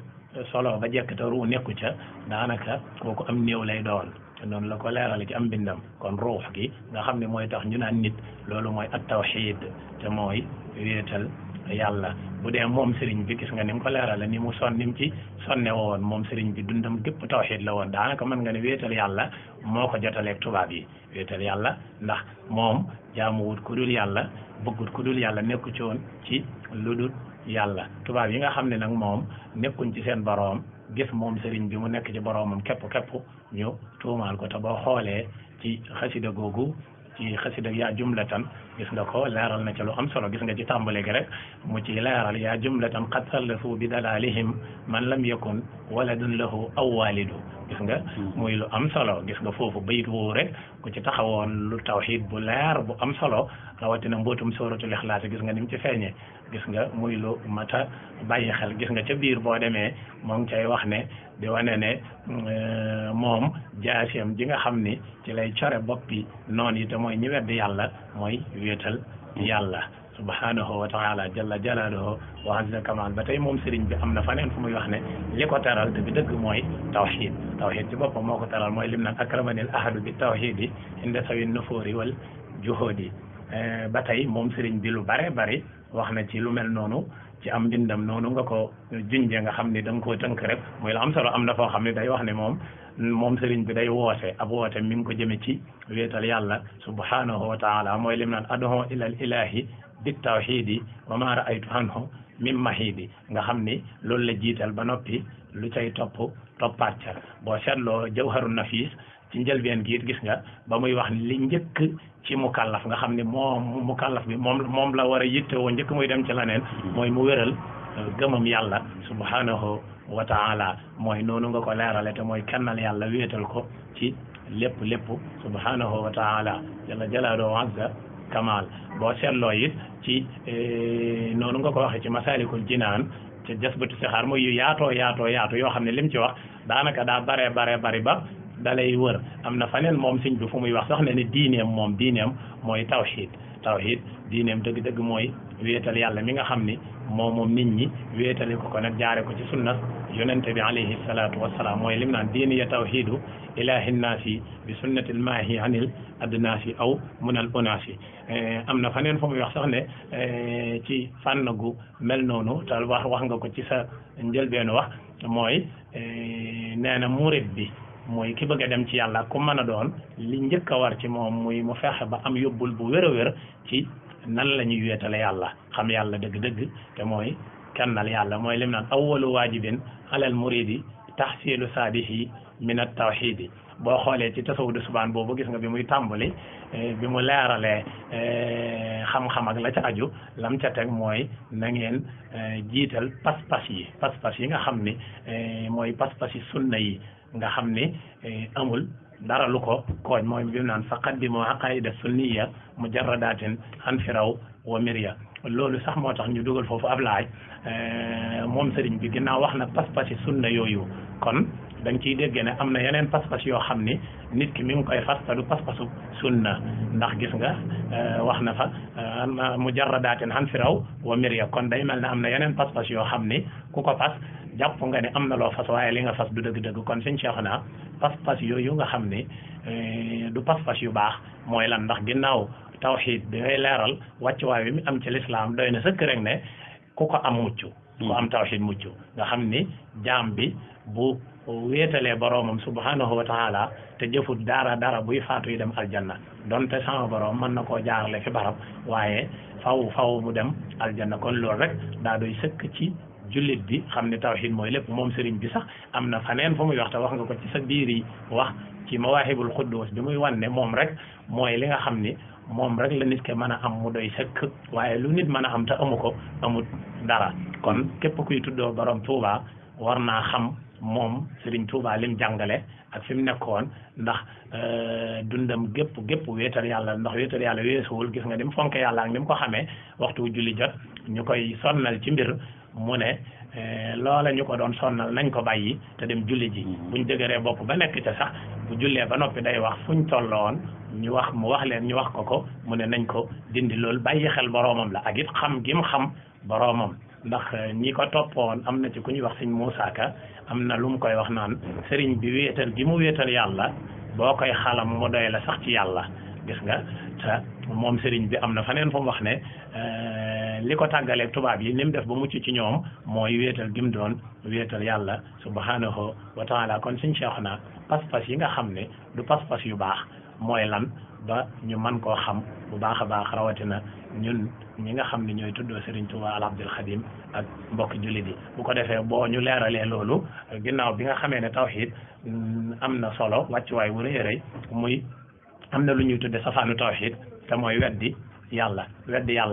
solo ba jekk te ruu nekku ca daanaka kooku am néew lay doon noonu la ko leerale ci am mbindam kon ruux gi nga xam ne mooy tax ñu naan nit loolu mooy at tawxiid te mooy wéetal yàlla bu dee moom sëriñ bi gis nga ni mu ko leerale ni mu ci sonne woon moom sëriñ bi dundam gépp tawxiid la woon daanaka mën nga ne wéetal yàlla moo ko jotaleeg tubaab yi wéetal yàlla ndax moom jaamuwut ku dul yàlla bëggut ku dul yàlla nekku ci woon ci lu dul yàlla tubaab yi nga xam ne nag moom nekkuñ ci seen boroom gis moom sëriñ bi mu nekk ci boroomam képp ñu tuumaal ko te boo xoolee ci xasida googu ci xasida yaa jumlatan gis nga ko leeral na ca lu am solo gis nga ci tàmbale gi rek mu ci leeral yaa jumlatan qad sallasu bi dalalihim man lam yakun waladun lahu aw walidu gis nga muy lu am solo gis nga foofu bayit woowu rek ku ci taxawoon lu tawxiid bu leer bu am solo rawatina mbootum suratul ixlaas gis nga ni mu ci feeñee gis nga muy lu mata bàyyi xel gis nga ca biir boo demee moo ngi cay wax ne di wane ne moom jaasiyam ji nga xam ni ci lay core boppi noonu yi te mooy ñi wedd yàlla mooy wéetal yàlla subhanahu wa taala jalla jalaaluhu wa azza kamal ba tey moom sëriñ bi am na faneen fu muy wax ne li ko teral te bi dëgg mooy tawxiid ci boppam moo ko teral mooy lim naan akramanil ahadu bi tawxiidi inda sawi nufuuri wal juhudi ba tey moom sëriñ bi lu bare bari wax na ci lu mel noonu ci am mbindam noonu nga ko junjee nga xam ni da nga koo tënk rek muy la am solo. am na foo xam ne day wax ne moom sëriñ bi day woote ab woote mi ngi ko jëme ci wéetal yàlla subhanahu wa taala mooy lim naan ad'u ila al ilahi bit tawhidi wa ma ra'aytu anhu min mahidi nga xam ni loolu la jiital ba noppi lu cay toppaat ca boo seetloo jawharun nafis ci njëlbeen gi gis nga ba muy wax li njëkk ci mukallaf nga xam ni mukallaf bi moom la war a yittewoo njëkk muy dem ci leneen mooy mu wéral gëmam yàlla subhanahu wa taala mooy noonu nga ko leerale te mooy kennal yàlla wéetal ko ci lépp subhanahu wa taala jalla jalaaluhu azza kamal boo seetloo it ci noonu nga ko waxee ci masalikul jinaan ci jasbatu sixaar muy yu yaatoo yoo xam ne lim ci wax daanaka daa bari ba dalay wër am na faneen moom sëñ bi fu muy wax sax ne ni diineem mooy tawhid diineem dëgg-dëgg mooy wéetal yàlla mi nga xam ni moom nit ñi wéetali ko nag jaare ko ci sunna yonente bi alayhi salatu wassalam mooy lim naan diini ya tawhidu ilahi nnaasi bi sunnati lmaahi anil adnaasi aw munal unaasi am na faneen fu muy wax sax ne ci fànn gu mel noonu te wax nga ko ci sa njëlbeenu wax mooy nee na murid bi mooy ki bëgg a dem ci yàlla ku mën a doon li njëkk a war ci moom muy mu fexe ba am yóbbul bu wér a wér ci nan la ñuy wéetale yàlla xam yàlla dëgg-dëgg te mooy kennal yàlla mooy lim naan awwalu waajibin alal muridi tahsilu saadihi min at tawhidi boo xoolee ci tasawudu subaan boobu gis nga bi muy tàmbali bi mu leeralee xam-xam ak la ca aju lam ca teg mooy na ngeen jiital pas-pas yi nga xam ni mooy pas-pas yi sunna yi nga xam ni amul dara lu ko kooñ mooy bi mu naan fa qaddimu aqaida sunniya mujarradatin an firaw wa mirya loolu sax moo tax ñu dugal foofu ab laaj moom sëriñ bi ginnaaw wax na pas-pas yi sunna yooyu kon da nga ciy dégg ne am na yeneen pas-pas yoo xam ni nit ki mi ngi koy fas te du pas-pasu sunna ndax gis nga wax na fa mujarradatin an firaw wa mirya kon day mel ne am na yeneen pas-pas yoo xam ni ku ko fas jàpp nga ne am na loo fas waaye li nga fas du dëgg-dëgg kon suñ Cheikh naa pas-pas yooyu nga xam ni du pas-pas yu baax mooy lan ndax ginnaaw tawxiid bi ngay leeral wàccuwaay bi mi am ci lislaam doy na sëkk rek ne ku ko am mucc ku am tawxiid mucc nga xam ni jaam bi bu wéetalee boroomam subhanahu wa taala te jëfut dara buy faatu yi dem aljanna donte sama boroom mën na koo jaarale fi barab waaye faw mu dem aljanna kon loolu rek daa doy sëkk ci jullit bi xam ne tawxiid mooy lépp moom sëriñ bi sax am na faneen fu muy wax te wax nga ko ci sa biir yi wax ci mawaahibul quddus bi muy wan ne moom rek mooy li nga xam ni moom rek la nit ke mën a am mu doy sëkk waaye lu nit mën a am te amu ko amut dara kon képp kuy tuddoo borom Touba war naa xam moom Serigne Touba lim jàngale ak fi mu nekkoon ndax dundam gépp wéetal yàlla ndax wéetal yàlla weesuwul gis nga ni mu fonke yàlla ak ni mu ko xamee waxtu julli jot ñu koy sonnal ci mbir mu ne loola ñu ko doon sonnal nañ ko bàyyi te dem julli ji buñ dëgëree bopp ba nekk ca sax bu jullee ba noppi day wax fuñ tolloon mu wax leen ñu wax ko mu ne nañ ko dindi loolu bàyyi xel boroomam la ak it xam gi mu xam boroomam ndax ñi ko toppoon am na ci ku ñuy wax sëñ Moussa Ka am na lu mu koy wax naan sëriñ bi wéetal gi mu wéetal yàlla boo koy xalam mu doy la sax ci yàlla gis nga te moom sëriñ bi am na faneen fu mu wax ne li ko tàggaleeg tubaab yi ni mu def ba mucc ci ñoom mooy wéetal gi mu doon wéetal yàlla subhanahu wa taala kon suñ Cheikh na pas-pas yi nga xam ne du pas-pas yu baax mooy lan ba ñu mën koo xam bu baax a baax rawatina ñun ñi nga xam ne ñooy tuddoo Serigne Touba al Abdul Xadim ak mbokki jullit yi bu ko defee boo ñu leeralee loolu ginnaaw bi nga xamee ne tawxiid am na solo wàccuwaay wu rëy rëy muy am na lu ñuy tudde safaanu tawxiid te mooy weddi yàlla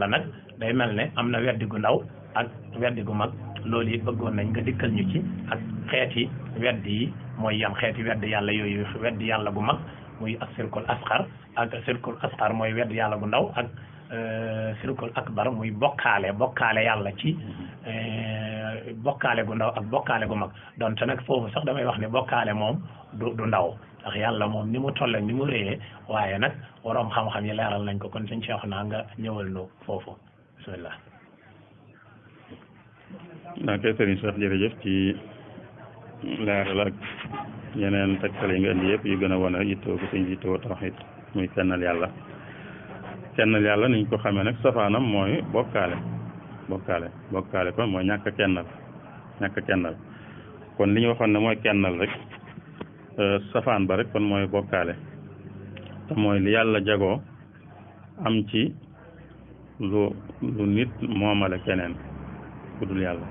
nag day mel ne am na weddi gu ndaw ak weddi gu mag loolu it bëggoon nañ nga dikkal ñu ci ak xeeti weddi yi mooy yan xeeti weddi yàlla yooyu weddi yàlla gu mag muy ak sirkul asxar mooy weddi yàlla gu ndaw ak sirkul akbar muy bokkaale yàlla ci bokkaale gu ndaw ak bokkaale gu mag donte nag foofu sax damay wax ne bokkaale moom du ndaw ndax yàlla moom ni mu toll ak ni mu réyee waaye nag waroom xam-xam yi leeral nañ ko kon suñ Cheikh naa nga ñëwal nu foofu bismillah. naa koy sëriñ Cheikh jërëjëf ci leeral ak yeneen tegtal yi nga indi yëpp yu gën a wane yittoo ko suñ yittoo tawxiid muy kennal yàlla niñ ko xamee nag safaanam mooy bokkaale bokkaale kon mooy ñàkk kennal kon li ñu waxoon ne mooy kennal rek safaan ba rek kon mooy bokkaale te mooy li yàlla jagoo am ci lu nit moomale keneen ku dul yàlla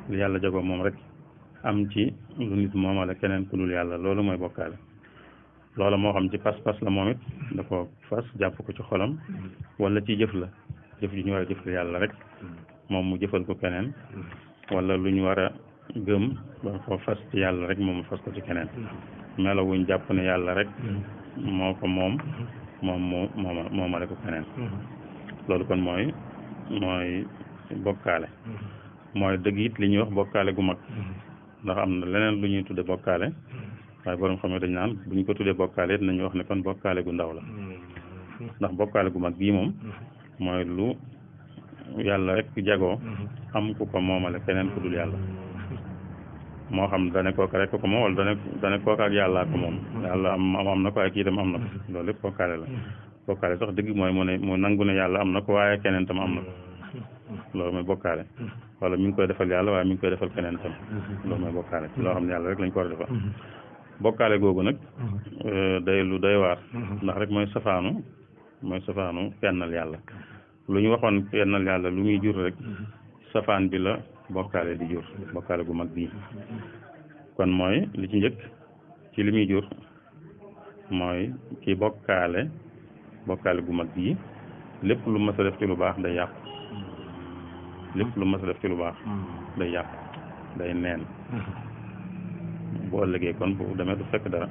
li yàlla jagoo moom rek am ci lu nit moomale keneen ku dul yàlla loolu mooy bokkaale loola moo xam ci pas-pas la moom it da ko fas jàpp ko ci xolam wala ci jëf la jëf ju ñu war a jëfal yàlla rek moom mu jëfal ko keneen wala lu ñu war a gëm ba ko fas ci yàlla rek moom mu fas ko ci keneen melo wuñ jàpp ne yàlla rek moo ko moom moomale ko keneen loolu kon mooy bokkaale mooy dëgg it li ñuy wax bokkaale gu mag ndax am na leneen lu ñuy tudde bokkaale waaye borom xam ne dañ naan bu ñu ko tuddee bokkaale it nañu wax ne kon bokkaale gu ndaw la ndax bokkaale gu mag bii moom mooy lu yàlla rek jagoo am ku ko moomale keneen ku dul yàlla moo xam dane kooka rek ko moom wala dane kooka ak yàllaa ko moom yàlla am na ko ak itam am na ko loolu lépp bokkaale la bokkaale sax dëgg mooy mu nangu ne yàlla am na ko waaye keneen tam am na ko loolu mooy bokkaale wala mi ngi koy defal yàlla waaye mi ngi koy defal keneen tam loolu mooy bokkaale loo xam ne yàlla rek lañ ko war a defal bokkaale googu nag day lu doy waar ndax rek mooy safaanu kennal yàlla lu ñu waxoon kennal yàlla lu muy jur rek safaan bi la bokkaale di jur bokkaale gu mag bii kon mooy li ci njëkk ci li muy jur mooy ci bokkaale gu mag bii lépp lu mas a def ci lu baax day yàqu lépp lu mas a def ci lu baax day yàqu day neen bu ëllëgee kon bu demee du fekk dara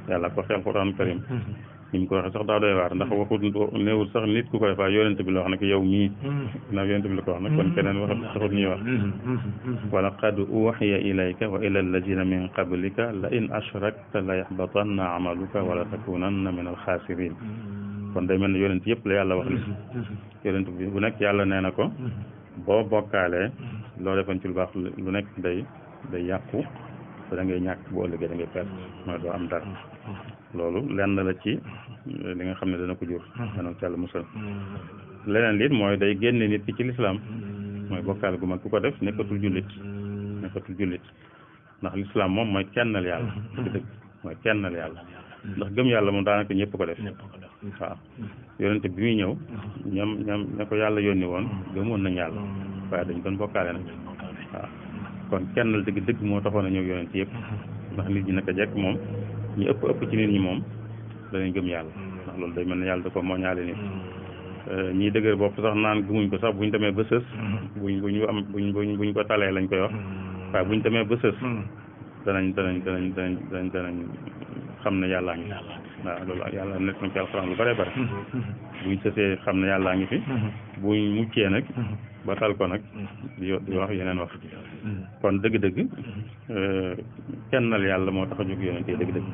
yàlla ko xel Alxuraan karim ni mu ko waxee sax daa doy waar ndax waxut néewul sax nit ku ko def waaye yonent bi la wax ne ko yow mii ginnaaw yonent bi la ko wax nag kon keneen wax taxut ñuy wax wa laqad uhiya ilayka wa ila allazina min qablika la in ashrakta la yaxbatanna amaluka wala takunanna min alxaasirin kon day mel ne yonent yëpp la yàlla wax li yonent bi bu nekk yàlla nee na ko boo bokkaalee loo defoon ci lu baax lu nekk day yàqu te da ngay ñàkk bu ëllëgee da ngay perte mooy doo am dara loolu lenn la ci li nga xam ne dana ko jur dana ci yàlla musal leneen liit mooy day génne nit ki ci lislaam mooy bokkaale gu mag ku ko def nekkatul jullit ndax lislaam moom mooy kennal yàlla dëgg mooy kennal yàlla ndax gëm yàlla moom daanaka ñëpp ko def waaw yonente bi muy ñëw ñam ne ko yàlla yónni woon gëmoon nañ yàlla waaye dañ doon bokkaale nag waaw kon kennal dëgg moo taxoon a ñëw yonente yëpp ndax nit ñi naka jekk moom ñi ëpp ci nit ñi moom danañ gëm yàlla ndax loolu day mel ne yàlla da ko mooñaale nit ñii dëgër bopp sax naan gëmuñ ko sax buñ demee ba sës buñ ko talee lañ koy wax waaye buñ demee ba sës danañ xam ne yàllaa ngi fi waaw loolu yàlla nekk na ci alxuraan lu bare bare buñ sësee xam ne yàllaa ngi fi buñ muccee nag ba tal ko nag di wax yeneen wax kon dëgg-dëgg kennal yàlla moo tax a jóg yonent yi dëgg-dëgg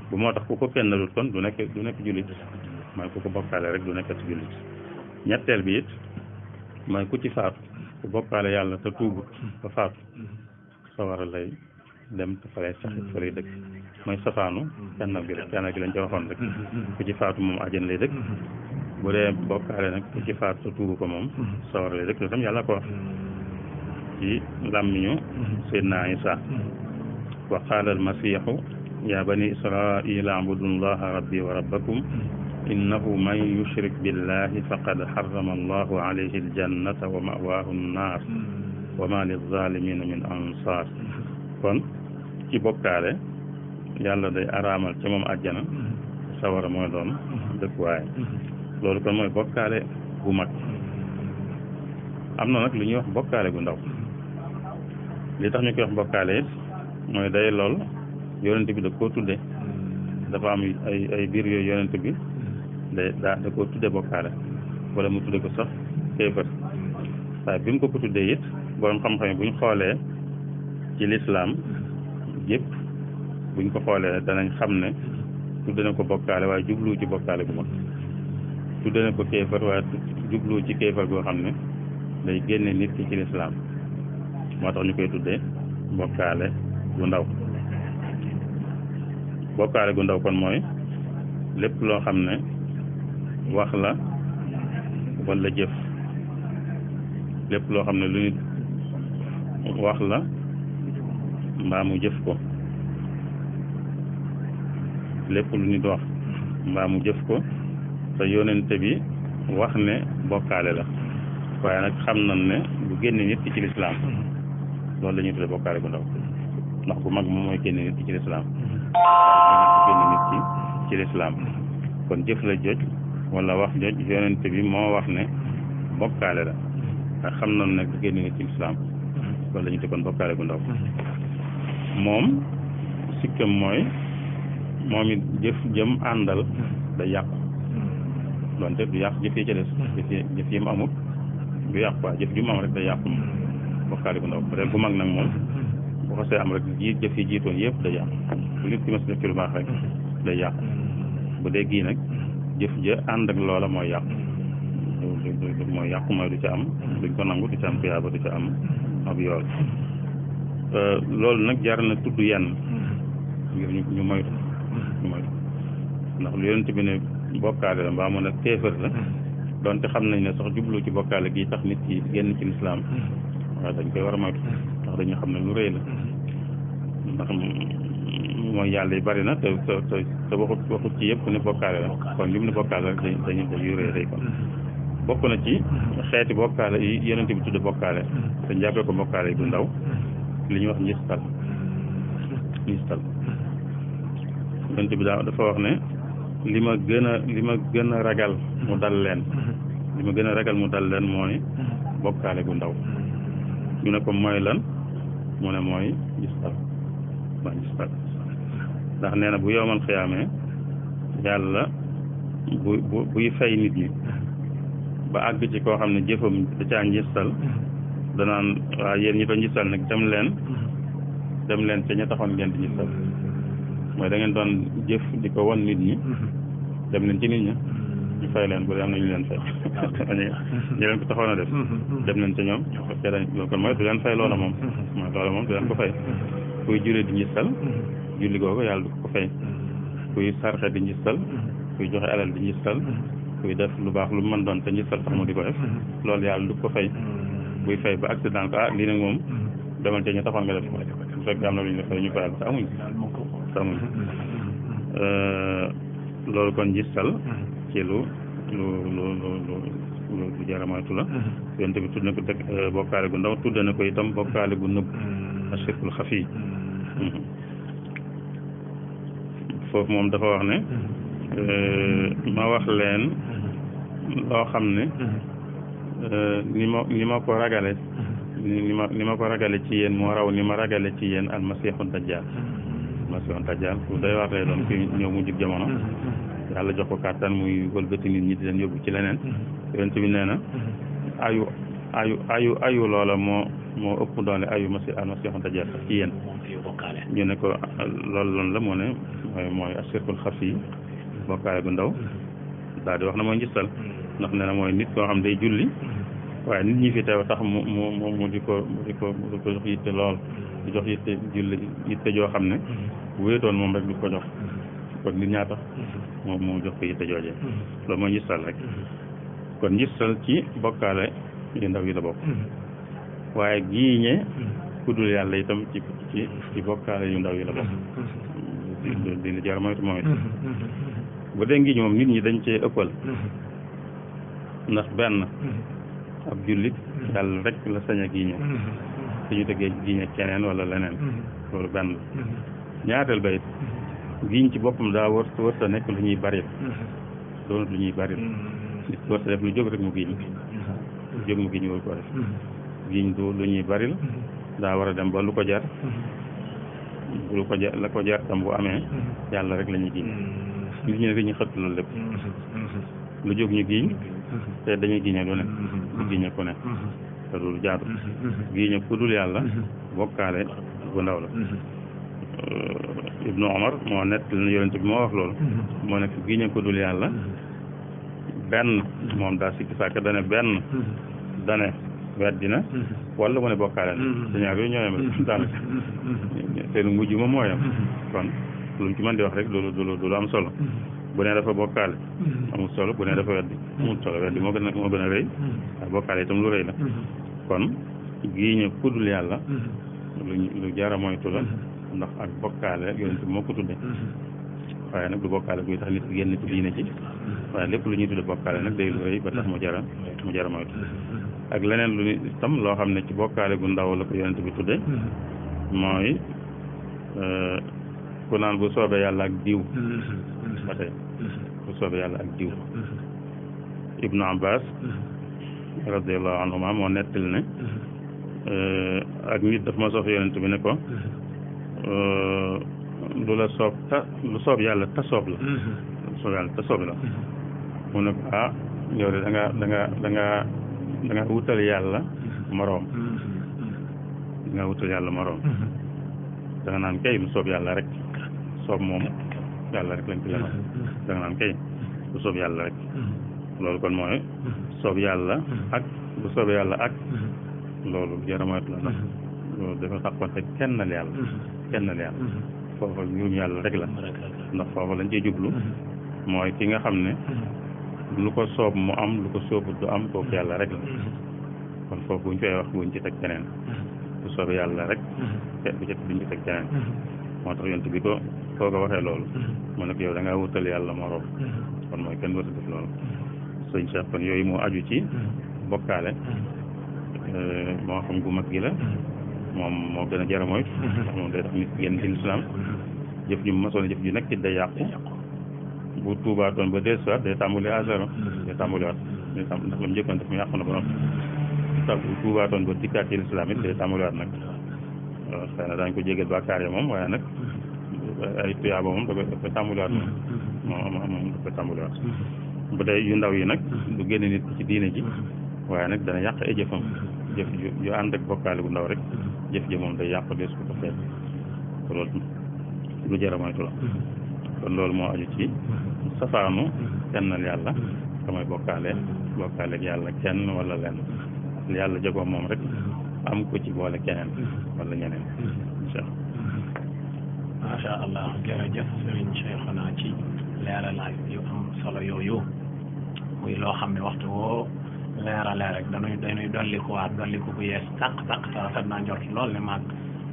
bu moo tax ku ko kennalut kon du nekk jullit mooy ku ko bokkaale rek du nekk ci jullit ñetteel bi it mooy ku ci faatu ku bokkaale yàlla te tuubut ba faatu sawara lay dem te fa lay sax fa lay dëkk mooy safaanu kennal gi lañ ca waxoon rek ku ci faatu moom àjjana lay dëkk bu dee bokkaale nag ku ci faatu te tuubu ko moom sawara lay dëkk loolu tam yàlla ko wax ci làmmiñu Seydina Isa wa qaala almasihu ya bani israila abudu llaha rabbi wa rabbakum innahu man yushrik billahi faqad harrama allahu alayhi aljannata wa ma'wahu nnar wa ma lilzalimina min ansar kon ci bokkaale yàlla day araamal ca moom àjjana sawara mooy doon dëkkuwaay loolu kon mooy bokkaale gu mag am na nag lu ñuy wax bokkaale gu ndaw li tax ñu koy wax bokkaale it mooy day lool yonent bi da koo tudde dafa am ay biir yooyu yonent bi da koo tudde bokkaale wala mu tudde ko sax kéefër waaye bi mu ko tuddee it borom xam-xam yi bu ñu xoolee ci lislaam yëpp buñ ko xoolee danañ xam ne tudde na ko bokkaale waaye jublu ci bokkaale gu mag tudde na ko kéefër waaye jublu ci kéefër goo xam ne day génne nit ki ci lislaam moo tax ñu koy tuddee bokkaale gu ndaw bokkaale gu ndaw kon mooy lépp loo xam ne wax la wala jëf lépp loo xam ne lu nit wax la mbaa mu jëf ko lépp lu nit wax mbaa mu jëf ko te yonente bi wax ne bokkaale la waaye nag xam nañ ne bu génne nit ki ci lislaam loolu la ñuy tudde bokkaale bu ndaw ndax bu mag moom mooy génne nit ki ci lislaam génne nit ki ci lislaam kon jëf la joj wala wax joj yonente bi moo wax ne bokkaale la nga xam nañ ne bu génne nit ci lislaam loolu la ñuy tudde kon bokkaale bu ndaw moom sikkam mooy moom it jëf jëm àndal day yàqu doonte du yàq jëf yi ca des jëf yi mu amut du yàqu waaye jëf ju mu am rek day yàqu bokkaale bu ndaw peut-être bu mag nag moom bu xasee am rek jëf yi jiitoon yëpp day yàqu bu nit ki mas def ci lu baax rek day yàqu bu dee gii nag jëf ja ànd ak loola mooy yàqu mooy yàqu mooy du ca am duñ ko nangu du ca am tuyaaba du ca am ab yool loolu nag jar na tudd yenn ngir ñu moytu ndax lu yonent bi ne bokkaale la mbaa mu ne kéefër la donte xam nañ ne sax jublu ci bokkaale gi tax nit ki génn ci lislaam waaye dañ koy war a moytu ndax dañu xam ne lu rëy la ndax mooy yàlla yi bari na te waxut ci yëpp ne bokkaale la kon li mu ne bokkaale rek dañuy rëy rëy kon bokk na ci xeeti bokkaale yi yonent bi tudde bokkaale te jàppee ko bokkaale yi bu ndaw li ñuy wax njistal yonent bi dafa wax ne li ma gën a ragal mu dal leen mooy bokkaale gu ndaw ñu ne ko mooy lan mu ne mooy njistal ndax nee na bu yowmal xiyaamee yàlla buy fay nit ñi ba àgg ci koo xam ne jëfam da caa njistal danaan waa yéen ñi doon njistal nag dem leen ca ña taxoon ngeen di njistal mooy da ngeen doon jëf di ko won nit ñi dem leen ci nit ñi ñu fay leen bu dee am na ñu leen fay ñu leen ko taxoon a def dem leen ca ñoom fekkee dañ loolu kon mooy du leen fay loola moom du leen ko fay kuy julli di njistal julli googu yàlla du ko fay kuy sarxe di njistal kuy joxe alal di njistal kuy def lu baax lu mën doon te njistal tax mu di ko def loolu yàlla du ko fay buy fay ba accident ko lii nag moom demal ca ñu taxoon nga def ko bu fekkee am na lu ñu la fay ñu fayal te amuñ loolu kon njistal ci lu jara moytu la yonent bi tudd na ko bokkaale gu ndaw tudd na ko itam bokkaale gu nëbb ashirkul xafi foofu moom dafa wax ne ma wax leen loo xam ne ni ma ko ragale ni ma ko ragale ci yéen moo raw ni ma ragale ci yéen almasiixu dajjal ku doy waar lay doon fi ñëw mu jub jamono yàlla jox ko kàttan muy wëlbati nit ñi di leen yóbbu ci leneen yonent bi nee na ayu loola moo ëpp doole ayu almasiixu dajjal sax ci yéen ñu ne ko loolu loolu la moo ne mooy ashirkul xafi bokkaale gu ndaw daal di wax na mooy njistal ndax nee na mooy nit koo xam day julli waaye nit ñi fi teew tax mu di ko jox yitte lool di jox yitte julli yitte joo xam ne bu wéetoon moom rek du ko jox kon nit ñaa tax moom mu jox ko yitte joojee loolu mooy njistal rek kon njistal ci bokkaale yu ndaw yi la bokk waaye giiñe ku dul yàlla itam ci bokkaale yu ndaw yi la bokk di jar moytu moom it bu dee ngiñ moom nit ñi dañ cee ëppal ndax benn ab jullit yàlla rek la sañ a giiñe suñu dëggee giiñe keneen wala leneen loolu benn la ñaareel ba it giiñ ci boppam daa wër sa nekk lu ñuy bari doonut lu ñuy bari nit wër sa def lu jóg rek mu giiñ wër ko def giiñ du lu ñuy bari daa war a dem ba lu ko jar la ko jar tam bu amee yàlla rek la ñuy giiñ nit ñi ne ñu xëtt loolu lépp lu jóg ñu giiñ te dañuy giiñe lu ne lu giiñe ku ne te loolu jaadu giiñe ku dul yàlla bokkaale bu ndaw la Ibnu Omar moo nett na yonent bi moo wax loolu moo nekk giiñe ku dul yàlla benn moom daa sikki sàkk dane benn dane weddina wala mu ne bokkaale na te ñaar yooyu ñooyam daanaka seen mujj ma mooyam kon lu mu ci mën di wax rek du am solo bu ne dafa bokkaale amul solo bu ne dafa weddi amul solo weddi moo gën a rëy waaye bokkaale itam lu rëy la kon giiñu kudul yàlla lu jara moytu la ndax ak bokkaale yonent bi moo ko tudde waaye nag du bokkaale guy tax nit ki génn ci diine ci waaye lépp lu ñuy tudde bokkaale nag day lu rëy ba tax mu jara moytu ak leneen lu ni tam loo xam ne ci bokkaale gu ndaw la ko yonent bi tudde mooy ku naan bu soobee yàlla ak diw ba tey bu soobee yàlla ak diw Ibnu Abbas radiallahu anhuma moo nettali ne ak nit daf ma soof yonent bi ne ko lu la soob lu soob yàlla ta soob la lu soob yàlla ta soob la mu ne ko yow de da nga wutal yàlla moroom da nga wutal yàlla moroom da nga naan kay lu soob yàlla rek soob moom yàlla rek lañ ko yemal da nga naan kay lu soob yàlla rek loolu kon mooy soob yàlla ak bu soobee yàlla ak loolu jaramoytu la ndax loolu dafa taxonte kennal yàlla foofa ñuum yàlla rek la ndax foofa lañ ciy jublu mooy ki nga xam ne lu ko soob mu am lu ko soobut du am kooku yàlla rek la kon foofu buñ koy wax buñ ci teg keneen bu soobee yàlla rek bu jot duñ ci teg keneen moo tax yonent bi ko waxee loolu mu ne ko yow da ngaa wutal yàlla moroom kon mooy kenn warta def loolu sëñ Cheikh kon yooyu moo aju ci bokkaale moo xam gu mag gi la moom moo gën a jar a moytu ndax moom day tax nit génn ci lislaam jëf ju masoon jëf ju nekk ci day yàqu bu tuubaatoon ba dee soit day tàmbali à zéro day tàmbaliwaat ndax la mu njëkkoon def mu yàqu na ba noppi bu tuubaatoon ba dikkaat ci lislaam it day tàmbaliwaat nag xëy na daañu ko jégal bàkkaar ya moom waaye nag ay tuyaaba moom da koy tàmbaliwaat moom da koy tàmbaliwaat bu dee yu ndaw yi nag du génne nit ci diine ji waaye nag dana yàq ay jëfam jëf ju ànd ak bokkaale gu ndaw rek jëf ji moom day yàq dees ko ko feet loolu lu jar a moytu la kon loolu moo aju ci safaanu kennal yàlla damay bokkaale ak yàlla kenn wala lenn yàlla jagoo moom rek am ko ci boole keneen wala ñeneen incha allah macha allah jërëjëf sëriñ Cheikhuna ci leeralaay yu am solo yooyu muy loo xam ne waxtu woo leeralee rek dañuy dollikuwaat dolliku bu yees tàq te rafet naa njort lool ne maag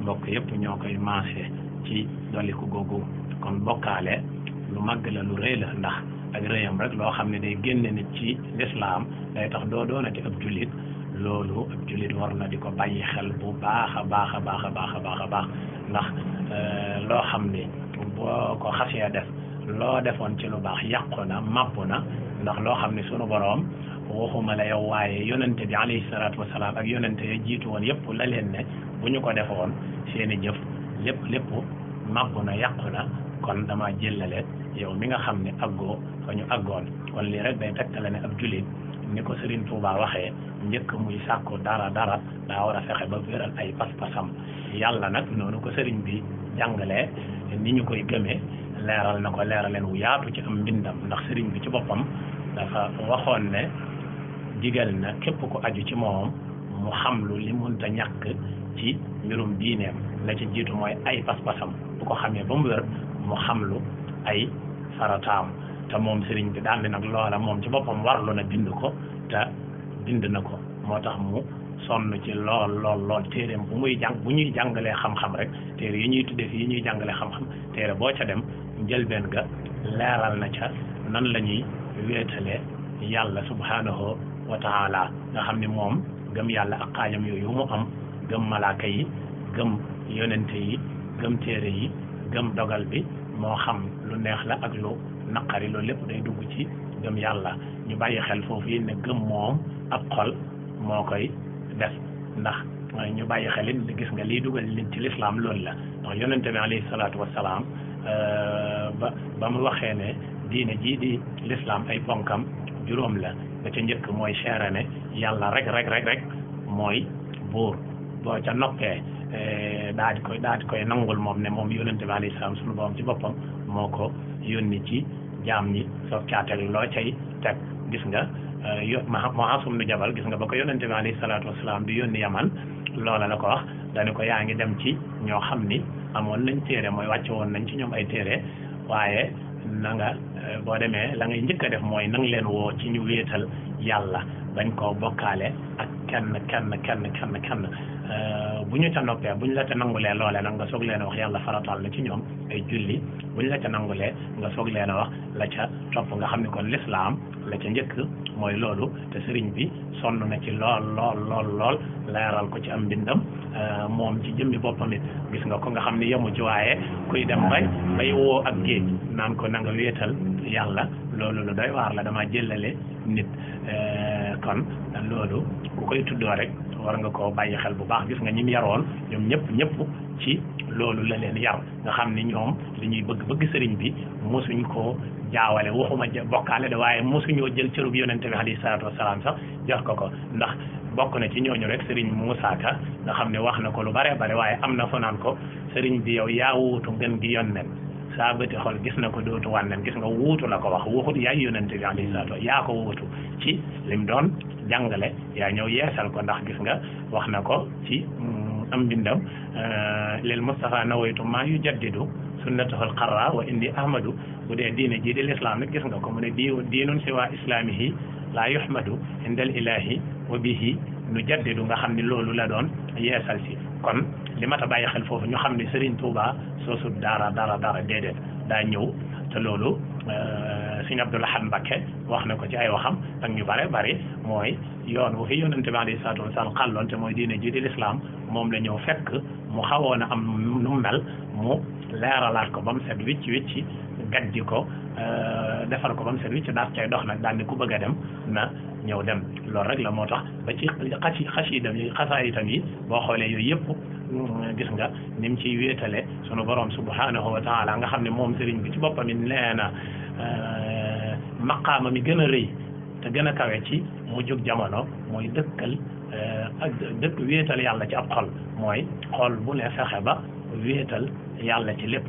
mbokk yëpp ñoo koy maase ci dolliku googu kon bokkaale lu màgg la lu rëy la ndax ak rëyam rek loo xam ne day génne nit ci lislaam day tax doo doonati ab jullit loolu ab jullit war na di ko bàyyi xel bu baax a baax a baax a baax a baax a baax ndax loo xam ne boo ko xasee def loo defoon ci lu baax yàqu na màbbu na ndax loo xam ne sunu boroom waxuma la yow waaye yonente bi alayhi salaatu wasalaam ak yonente ya jiitu woon yëpp la leen ne bu ñu ko defoon seeni jëf lépp màbbu na yàqu na kon dama jëllale yow mi nga xam ne aggoo fa ñu aggoon kon lii rek day tegtale ne ab jullit ni ko Serigne Touba waxee njëkk muy sàkku dara daa war a fexe ba wéral ay pas-pasam yàlla nag noonu ko Serigne bi jàngalee ni ñu koy gëmee leeral na ko leeraleen wu yaatu ci am mbindam ndax Serigne bi ci boppam dafa waxoon ne digal na képp ku aju ci moom mu xam lu li munta ñàkk ci mbirum diineem la ci jiitu mooy ay pas-pasam bu ko xamee ba mu wér mu xam lu ay farataam te moom sëriñ bi daal di nag loola moom ci boppam warlu na bind ko te bind na ko moo tax mu sonn ci lool téereem bu ñuy jàngalee xam-xam rek téere yi ñuy tuddee fi yi ñuy jàngalee xam-xam téere boo ca dem njëlbeen ga leeral na ca nan la ñuy wéetalee yàlla subhanahu wa taala nga xam ne moom gëm yàlla ak xaajam yooyu mu am gëm malaaka yi gëm yonente yi gëm téere yi gëm dogal bi moo xam lu neex la ak lu naqari loolu lépp day dugg ci gëm yàlla ñu bàyyi xel foofu yi ne gëm moom ab xol moo koy def ndax ñu bàyyi xel it gis nga liy dugal nit ci lislaam loolu la ndax yonente bi alayhi salaatu wassalaam ba mu waxee ne diine jii di lislaam ay ponkam juróom la ba ca njëkk mooy seere ne yàlla rek mooy buur boo ca noppee daal di koy nangul moom ne moom yonente bi alayhi salaam sunu borom ci boppam moo ko yónni ci jaam ñi soog caateg loo cay teg gis nga Muaaz ibn Jabal gis nga ba ko yonente bi alayhi salaatu wasalaam di yónni Yaman loola la ko wax dañu ko yaa ngi dem ci ñoo xam ni amoon nañ téere mooy wàcce woon nañ ci ñoom ay téere waaye na nga boo demee la ngay njëkk a def mooy na nga leen woo ci ñu wéetal yàlla bañ koo bokkaale ak kenn bu ñu ca noppee bu ñu la ca nangulee loole nag nga soog leen a wax yàlla farataal na ci ñoom ay julli bu ñu la ca nangulee nga soog leen a wax la ca topp nga xam ne kon lislaam la ca njëkk mooy loolu te sëriñ bi sonn na ci lool leeral ko ci am mbindam moom ci jëmmi boppam it gis nga ko nga xam ne yemu ci waaye kuy dem bay woo ak géej naan ko na nga wéetal yàlla loolu lu doy waar la dama jëlale nit kon loolu ku koy tuddoo rek war nga koo bàyyi xel bu baax gis nga ñim yaroon ñoom ñëpp ci loolu la leen yar nga xam ni ñoom li ñuy bëgg sëriñ bi mosuñ koo jaawale waxuma bokkaale de waaye mosuñoo jël cërub yonente bi alayhi salaatu wasalaam sax jox ko ndax bokk na ci ñooñu rek sëriñ Moussa Ka nga xam ne wax na ko lu bare waaye am na fa naan ko sëriñ bi yow yaa wuutu ngën gi yonnen saa bëti xol gis na ko dootu wànnen gis nga wuutu la ko wax waxut yaay yonente bi alayhi salaatu yaa ko wuutu ci lim doon jàngale yaa ñëw yeesal ko ndax gis nga wax na ko ci am mbindam lil Mustafa nawaytu maa yu jaddidu sunnatahul qarra wa indi ahmadu bu dee diine ji di l'islam nag gis nga ko mu ne diinun siwa islamihi la yuhmadu indal ilahi wa bihi nu jaddidu nga xam ne loolu la doon yeesal si kon li mat a bàyyi xel foofu ñu xam ne Serigne Touba soosu dara déedéet daa ñëw te loolu Sëñ Abdou Lahad Mbacké wax na ko ci ay waxam ak ñu bari mooy yoon wu fi yonente bi alayhi salaatu wasalaam xàlloon te mooy diine ji di l'islam moom la ñëw fekk mu xawoon a am nu mel mu leeralaat ko ba mu set wicci gajji ko defar ko ba mu set wicci daal cay dox nag daal ni ku bëgg a dem na ñëw dem loolu rek la moo tax ba ci xasiidam yi xasaayitam yi boo xoolee yooyu yëpp gis nga ni mu ciy wéetale sunu borom subhanahu wa taala nga xam ne moom sëriñ bi ci boppam it nee na maqaama mi gën a rëy te gën a kawe ci mu jóg jamono mooy dëkk wéetal yàlla ci ab xol mooy xol bu ne fexe ba wéetal yàlla ci lépp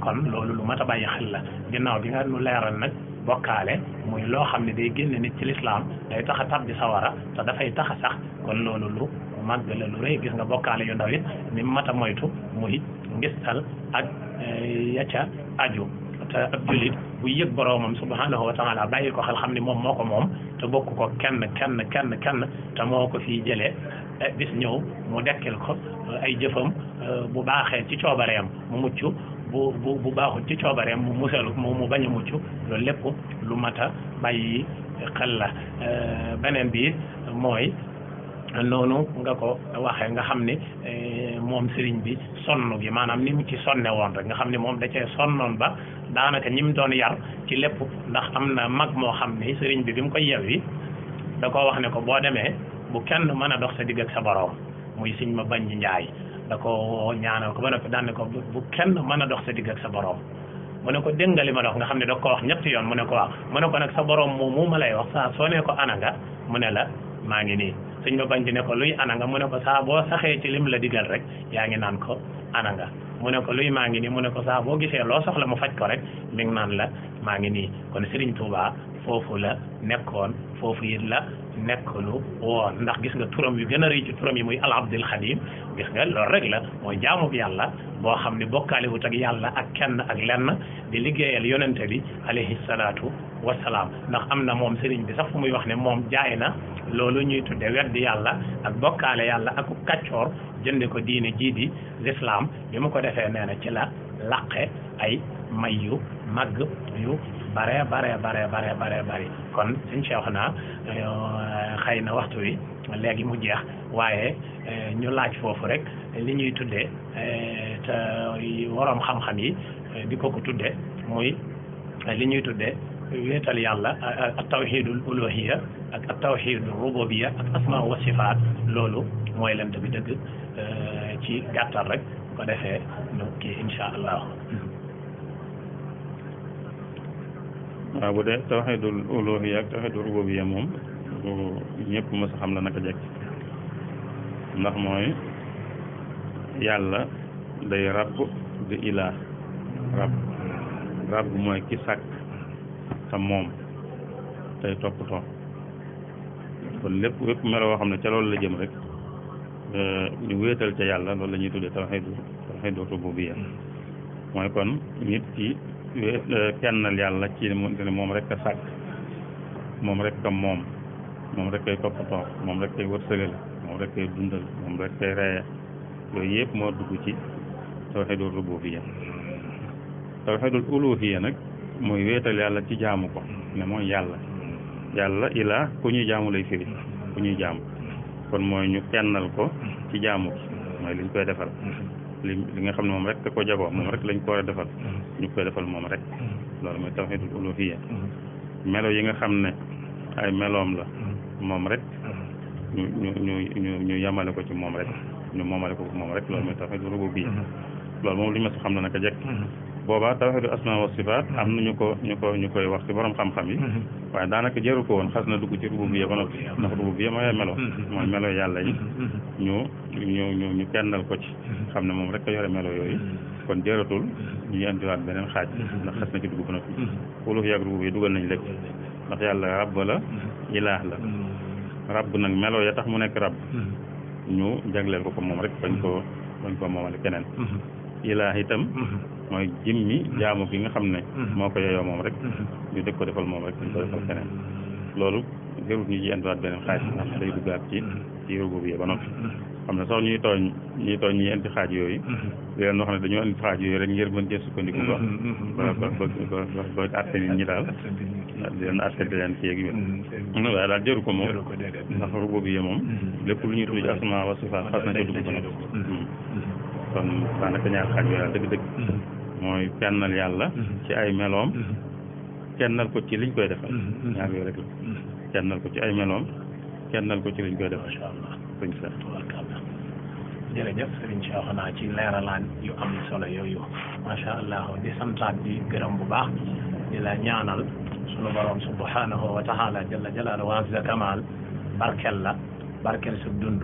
kon loolu lu mat a bàyyi xel la ginnaaw bi nga nu leeral nag bokkaale muy loo xam ne day génne nit ci lislaam day tax a tabbi sawara te dafay tax a sax kon loolu lu màgg la lu rëy gis nga bokkaale yu ndaw it ni mat a moytu muy ngistal ak ya ca aju te ab jullit bu yëg boroomam subhanahu wa taala bàyyi ko xel xam ni moom moo ko moom te bokk ko kenn te moo ko fii jëlee bis ñëw mu dekkil ko ay jëfam bu baaxee ci coobareem mu mucc bu baaxul ci coobareem mu musalu mu bañ a mucc loolu lépp lu mat a bàyyi xel la beneen bi mooy noonu nga ko waxee nga xam ni moom sëriñ bi sonn gi maanaam ni mu ci sonne woon rek nga xam ni moom da cee sonnoon ba daanaka ñi mu doon yar ci lépp ndax am na mag moo xam ni sëriñ bi mu koy yewwi da koo wax ne ko boo demee bu kenn mën a dox sa digg ak sa borom muy Sëriñ ma bañ njaay da ko ñaanal ko ba noppi daan ne ko bu kenn mën a dox sa digg ak sa borom mu ne ko dégg nga li ma dox nga xam ne da ko wax ñetti yoon mu ne ko waaw mu ne ko nag sa borom moomu ma lay wax saa soo ne ko ana nga mu ne la maa ngi nii Sëñ ma bañ di ne ko luy ana nga mu ne ko saa boo saxee ci lim la digal rek yaa ngi naan ko ana nga mu ne ko luy maa ngi nii mu ne ko saa boo gisee loo soxla mu faj ko rek mi ngi naan la maa ngi nii kon Serigne Touba foofu la nekkoon foofu it la nekkalu woon ndax gis nga turam yu gën a rëy ci turam yi muy al abdul xadim gis nga loolu rek la mooy jaamub yàlla boo xam ne bokkaale wut ak yàlla ak kenn ak lenn di liggéeyal yonente bi alayhi salaatu wasalaam ndax am na moom sëriñ bi sax fu muy wax ne moom jaay na loolu ñuy tudde weddi yàlla ak bokkaale yàlla ak kàccoor jënde ko diine jii di l'islam bi mu ko defee nee na ci la laqe ay may yu màgg yu bare kon suñ Cheikh naa xëy na waxtu wi léegi mu jeex waaye ñu laaj foofu rek li ñuy tuddee te waroom xam-xam yi di ko tuddee muy li ñuy tuddee wéetal yàlla ak tawhidul uluhiyya ak tawhidul rububiyya ak asma wa sifaat loolu mooy lent bi dëgg ci gàttal rek bu ko defee ñu kii insha allah. waaw bu dee tawhidul uluhiyya ak tawhidul rububiyya moom ñëpp mës a xam la naka jekk ndax mooy yàlla day rabb di ilaah rabb mooy ki sàkk te moom tey toppatoo kon lépp melo woo xam ne ca loolu la jëm rek ñu wéetal ca yàlla loolu la ñuy tuddee tawhidul rububiyya mooy kon nit ki kennal yàlla ci ne moom rek a sàkk moom rek a moom rek kay toppatoo moom rek kay wërsëgal moom rek kay dundal moom rek kay reye yooyu yëpp moo dugg ci tawhidul rububiyya. tawhidul uluhiyya nag mooy wéetal yàlla ci jaamu ko ne mooy yàlla ilaa ku ñuy jaamu lay firi ku ñuy jaamu kon mooy ñu kennal ko ci jaamu gi mooy liñ koy defal li nga xam ne moom rek da ko jagoo moom rek lañ ko war a defal ñu koy defal moom rek loolu mooy tawhidul uluhiyya. melo yi nga xam ne ay meloom la moom rek ñu yamale ko ci moom rek ñu moomale ko moom rek loolu mooy tawhidul rububiyya. loolu moom li ñu ma xam ne naka jekk boobaa tawhidul asmaa wa sifaat am na ñu koy wax ci borom xam-xam yi waaye daanaka jëru ko woon xas na dugg ci rububiyya ba noppi ndax rububiyya mooy ay melo mooy melo yàlla yi ñu kennal ko ci xam ne moom rek a yore melo yooyu kon jëratul ñu indiwaat beneen xaaj ndax xas na ci dugg ba noppi uluhiyya ak rububiyya dugal nañ lépp ndax yàlla rabb la ilaah la rabb nag melo ya tax mu nekk rabb ñu jagleel ko moom rek bañ koo moomale keneen ilaah itam mooy jimmi jaamu gi nga xam ne moo ko yeyoo moom rek ñu dëkk ko defal moom rek ñu ko defal keneen loolu jërut ñu ci indiwaat beneen xaaj ndax day duggaat ci rububiyya ba noppi xam ne sax ñuy tooñ ñi indi xaaj yooyu di leen wax ne dañoo indi xaaj yooyu rek ngir mën cee sukkandiku ba atte nit ñi daal di leen atte di leen kii ak yooyu waaye daal jëru ko moom ndax rububiyya moom lépp lu ñuy tudd ci asmaa wa sifaat xas na ca dugg ba noppi kon daanaka ñaar xaaj yooyu daal dëgg-dëgg mooy kennal yàlla ci ay meloom kennal ko ci liñ koy defal ñaar yooyu rek la kennal ko ci ay meloom kennal ko ci liñ koy defal sëñ Cheikh jërëjëf sëriñ Cheikh naa ci leeralaan yu am solo yooyu macha allah di santaat di gërëm bu baax di la ñaanal sunu borom subhanahu wa taala jalla jalaaluhu wa azza kamal barkel la barkel sa dund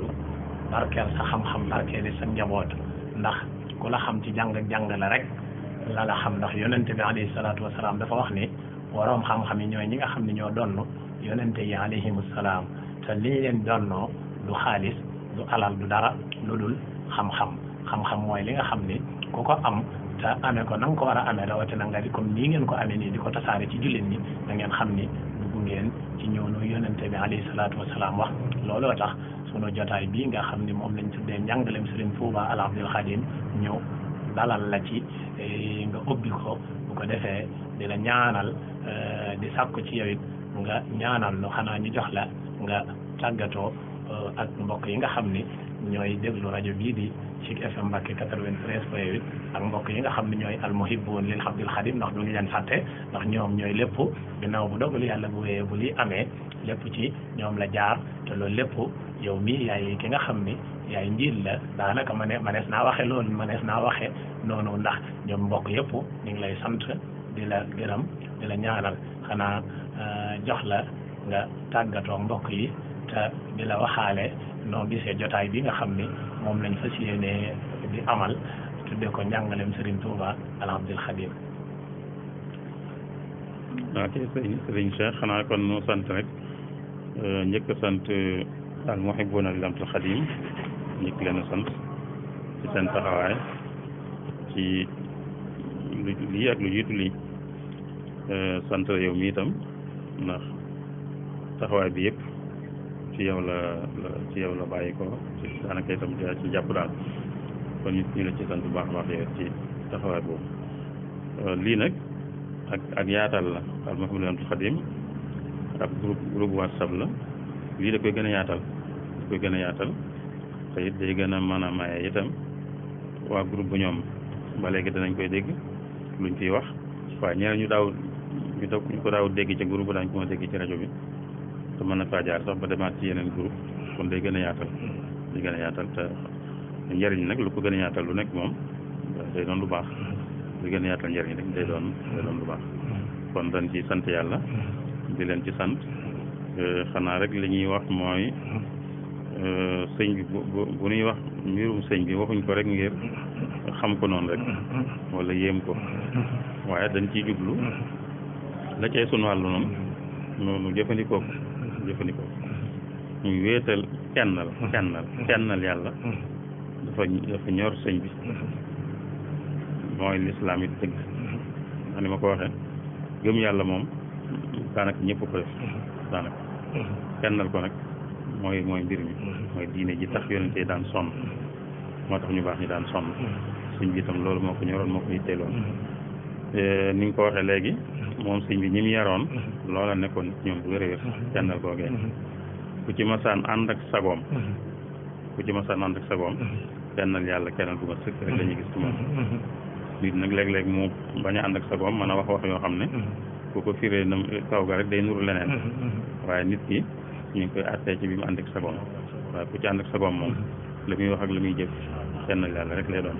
barkel sa xam-xam barkel sa njaboot ndax ku la xam ci jàng la rek la xam ndax yonente bi alayhi salaatu wasalaam dafa wax ni waroom xam-xam yi ñooy ñi nga xam ne ñoo donn yonente yi alayhimu salaam te li ñu leen donnoo du xaalis du alal du dara lu dul xam-xam mooy li nga xam ni ku ko am te amee ko na nga ko war a amee rawatina nga di comme nii ngeen ko amee nii di ko tasaare ci jullit ñi da ngeen xam ni dugg ngeen ci ñëwnu yonente bi alayhi salaatu wasalaam wax looloo tax sunu jotaay bii nga xam ni moom lañ tuddee njàngalem Sëriñ Tuuba al Abdul Xadim ñëw dalal la ci nga ubbi ko bu ko defee di la ñaanal di sàkku ci yow it nga ñaanal nu xanaa ñu jox la nga tàggatoo ak mbokk yi nga xam ni ñooy déglu rajo bii di Zik FM Mbacké 93.8 ak mbokk yi nga xam ne ñooy almuhibbuun lil Abdul Xadim ndax duñu leen fàtte ndax ñoom ñooy lépp ginnaaw bu dogal yàlla bu wéyee bu li amee lépp ci ñoom la jaar te loolu lépp yow mii yaay ki nga xam ni yaay njiit la daanaka manees naa waxe loolu manees naa waxe noonu ndax ñoom mbokk yëpp ñu ngi lay sant di la gërëm di la ñaanal xanaa jox la nga tàggatoo mbokk yi te di la waxaale noo gisee jotaay bi nga xam ni moom lañ fas yéene di amal tudde ko njàngalem Serigne Touba al Abdul Xadim. ok sëriñ Cheikh xanaa kon nu sant rek njëkk sant al muhibbuuna lil Abdul Xadim njëkk leen a sant ci seen taxawaay ci lii ak lu jiitu lii sant la yow mi itam ndax taxawaay bi yëpp ci yow la bàyyi ko ci daanaka itam ci jàpp daal kon ñu la ci sant bu baax a baax yow ci taxawaay boobu lii nag ak yaatal la al muhibbuuna lil Abdul Xadim ak groupe WhatsApp la lii da koy gën a yaatal te it day gën a mën a maye itam waa groupe bu ñoom ba léegi danañ koy dégg luñ fiy wax waaye ñeneen ñu ko daaw dégg ci groupe dañ ko mën a dégg ci rajo bi te mën na faa jaar sax ba demaat ci yeneen groupe kon day gën a yaatal te njëriñ nag lu ko gën a yaatal lu nekk moom day doon lu baax lu gën a yaatal njëriñ rek day doon lu baax kon dañ ci sant yàlla di leen ci sant xanaa rek li ñuy wax mooy sëñ bi bu ñuy wax mbirum sëñ bi waxuñ ko rek ngir xam ko noonu rek wala yéem ko waaye dañ ciy jublu la cay sunu wàllu noonu jëfandikoo muy wéetal kennal yàlla dafa ñor sëñ bi mooy lislaam it dëgg ndax ni ma ko waxee gëm yàlla moom daanaka ñëpp ko def daanaka kennal ko nag mooy mbir mi mooy diine ji tax yonente daan sonn moo tax ñu baax ñi daan sonn sëñ bi itam loolu moo ko ñoroon moo ko yitteeloon ni nga ko waxee léegi moom sëñ bi ñi mu yaroon loola nekkoon ñoom bu wér-wér kennal googee ku ci masaan ànd ak sagoom kennal yàlla kennal bu ma sëkk rek la ñuy gis ci moom nit nag léeg-léeg mu bañ a ànd ak sagoom mën a wax yoo xam ne ku ko firee na kaw ga rek day nuru leneen waaye nit ki ñu ngi koy attee ci bi mu ànd ak sagoom waaye ku ci ànd ak sagoom moom li muy wax ak li muy jëf kennal yàlla rek lay doon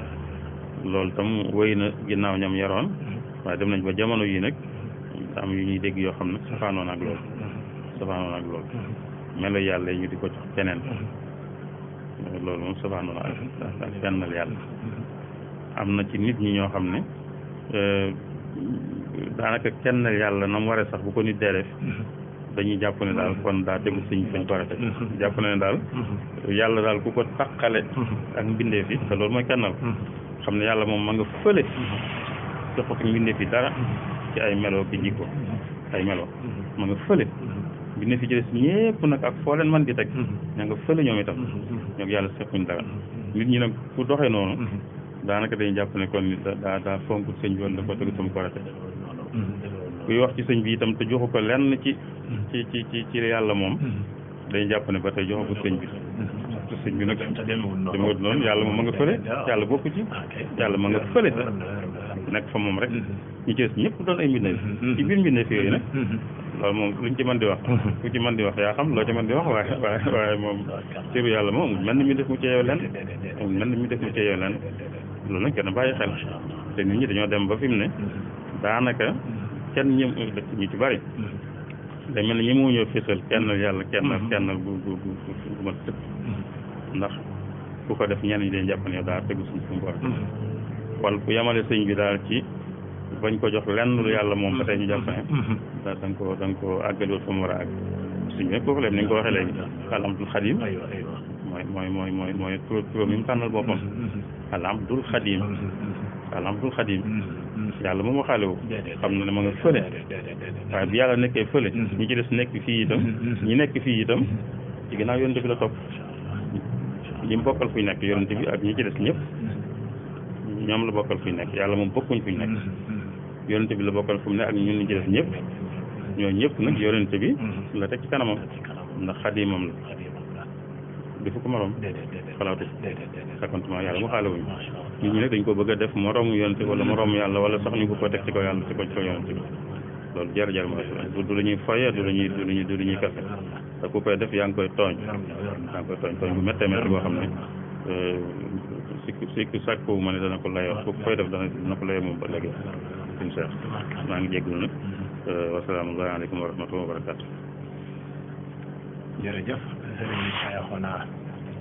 loolu tam wéy na ginnaaw ñam yaroon waaye dem nañ ba jamono yi nag am yu ñuy dégg yoo xam ne safaanoon ak loolu melo yàlla yi ñu di ko jox keneen loolu moom safaanoon ak kennal yàlla am na ci nit ñi ñoo xam ne daanaka kennal yàlla na mu waree sax bu ko nit dee def dañuy jàpp ne daal kon daa tegu sëñ fañ ko war a teg jàpp ne daal yàlla daal ku ko taqale ak mbindeef yi te loolu mooy kennal xam ne yàlla moom ma nga fële jox ko mbindeef yi dara ci ay melo ki jikko ay melo ma nga fële mbindeef yi ci des ñépp nag ak foo leen man di teg ña nga fële ñoom itam ñoo yàlla sequñ dara nit ñi nag ku doxee noonu daanaka dañuy jàpp ne kon nit daa fonk sëñ bi woon da ko tegu sama ko war a teg kuy wax ci sëñ bi itam te joxu ko lenn ci yàlla moom dañuy jàpp ne ba tey joxu ko sëñ bi te sëñ bi nag demewut noonu yàlla moom ma nga fële yàlla bokku ci yàlla ma nga fële nekk fa moom rek ñi ci des ñëpp doon ay mbindeef ci biir mbindeef yooyu nag loolu moom luñ ci mën di wax ku ci mën di wax yaa xam loo ci mën di wax waaye moom cëru yàlla moom mel ni mi def mu ci yeew leen loolu nag kenn bàyyi xel te nit ñi dañoo dem ba fi mu ne daanaka kenn ñu ci bari day mel ne ñi mu ñëw fésal kennal yàlla kennal bu ma tëb ndax ku ko def ñenn ñi dañ jàpp ne daa tegu suñ suñu borom kon ku yemale sëñ bi daal ci bañ ko jox lenn lu yàlla moom ba tey ñu jàpp ne da nga ko àggaloo fa mu war a àgg sëñ bi nag foofu la ni nga ko waxee léegi al abdul xadim mooy turam yi mu tànnal boppam al abdul xadim yàlla moom waxaale wu xam na ne ma nga fële waaye bi yàlla nekkee fële ñi ci des nekk fii itam ñi nekk fii itam ci ginnaaw yonent bi la topp ñi mu bokkal fuy nekk yonent bi ak ñi ci des ñëpp ñoom la bokkal fuy nekk yàlla moom bokkuñ fuy nekk yonent bi la bokkal fu mu ne ak ñun ñi ci des ñëpp ñoo ñëpp nag yonent bi la teg ci kanamam ndax xadimam la defu ko morom xalaatu sakontement yàlla mu xaale wuñu nit ñi nag dañ ko bëgg a def moroomu yonent wala moroomu yàlla wala sax ñu ko teg ci kaw yàlla ci ko yonent bi loolu jar ma du la ñuy foye du la ñuy kafe te ku koy def yaa ngi koy tooñ tooñ bu méttee métti boo xam ne sikki sàkku ma ne dana ko layoo ku koy def dana ko layoo moom ba léegi insha Allah maa ngi jéggul nag wasalaamu aleykum wa rahmatulah wa barakatu jërëjëf sëriñ Cheikhouna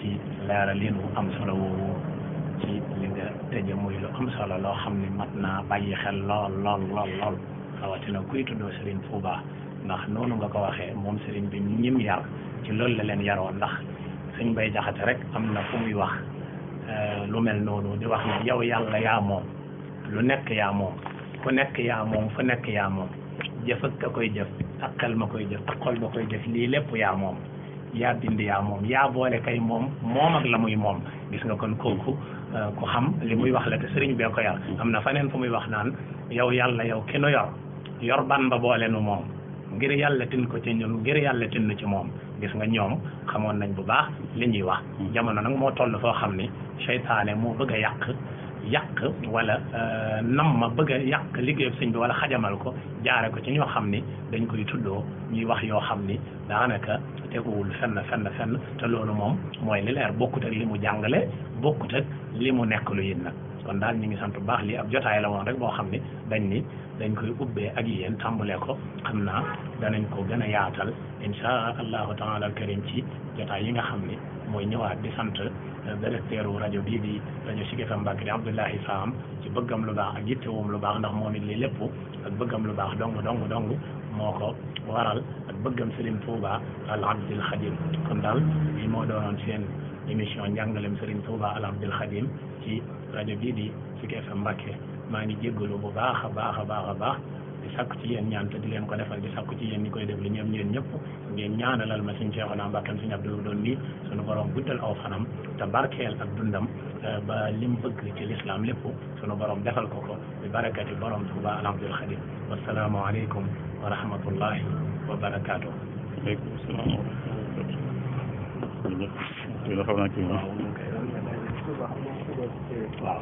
ci leeral li nu am solo woowu ci li nga tëje muy lu am solo loo xam ne mat naa bàyyi xel lool rawatina kuy tuddoo Serigne Touba ndax noonu nga ko waxee moom Serigne bi ñim yar ci loolu la leen yaroon ndax Sëñ Bay Jaxate rek am na fu muy wax lu mel noonu di wax ne yow yàlla yaa moom lu nekk yaa moom ku nekk yaa moom fu nekk yaa moom jëf ak ka koy jëf ak xel ma koy jëf ak xol ba koy jëf lii lépp yaa moom yaa bind yaa moom yaa boole kay moom ak la muy moom gis nga kon kooku ku xam li muy wax la te sëriñ bee ko yar am na faneen fu muy wax naan yow yàlla yow ki nu yor ban ba boole nu moom ngir yàlla tin ko ci ñun ngir yàlla tin ci moom gis nga ñoom xamoon nañ bu baax li ñuy wax jamono nag moo toll foo xam ni seytaane moo bëgg a yàq wala nam ma bëgg a yàq liggéeyub sëñ bi wala xajamal ko jaare ko ci ñoo xam ni dañ koy tuddoo ñuy wax yoo xam ni daanaka teguwul fenn te loolu moom mooy li leer bokkut ak li mu jàngale bokkut ak li mu nekk lu yit nag kon daal ñu ngi sant bu baax lii ab jotaay la woon rek boo xam ni dañ koy ubbee ak yéen tàmbalee ko xam naa danañ ko gën a yaatal insha allahu taala al karim ci jotaay yi nga xam ni mooy ñëwaat di sant directeur rajo bii di rajo Zik FM Mbàkke di Abdoulahi Sam ci bëggam lu baax ak yittewum lu baax ndax moom it lii lépp ak bëggam lu baax dong moo ko waral ak bëggam Serigne Touba al Abdul Khadim kon daal lii moo doonoon seen émission njàngalem Serigne Touba al Abdul Khadim ci rajo bii di Zik FM Mbàkke maa ngi jéggalu bu baax a baax a baax a baax di sakku ci yéen ñaan te di leen ko defal di sakku ci yéen ñi koy def li ñoom ñeen ñëpp ngeen ñaanalal ma suñu Seexuna Mbàkke suñu Abdou doon nii suñu borom guddal aw fanam te barkeel ak dundam ba lim bëgg ci lislaam lépp suñu borom defal ko ko bi barakati borom Tuuba al-Abdul Xadim wassalaamu aleykum wa rahmatullahi wa barakaatuh. waaleykum salaam wa rahmatulah. waaw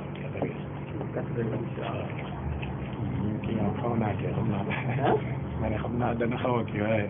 kii moom xaw naa kii xam naa ma ne xam naa dana xaw a kii waaye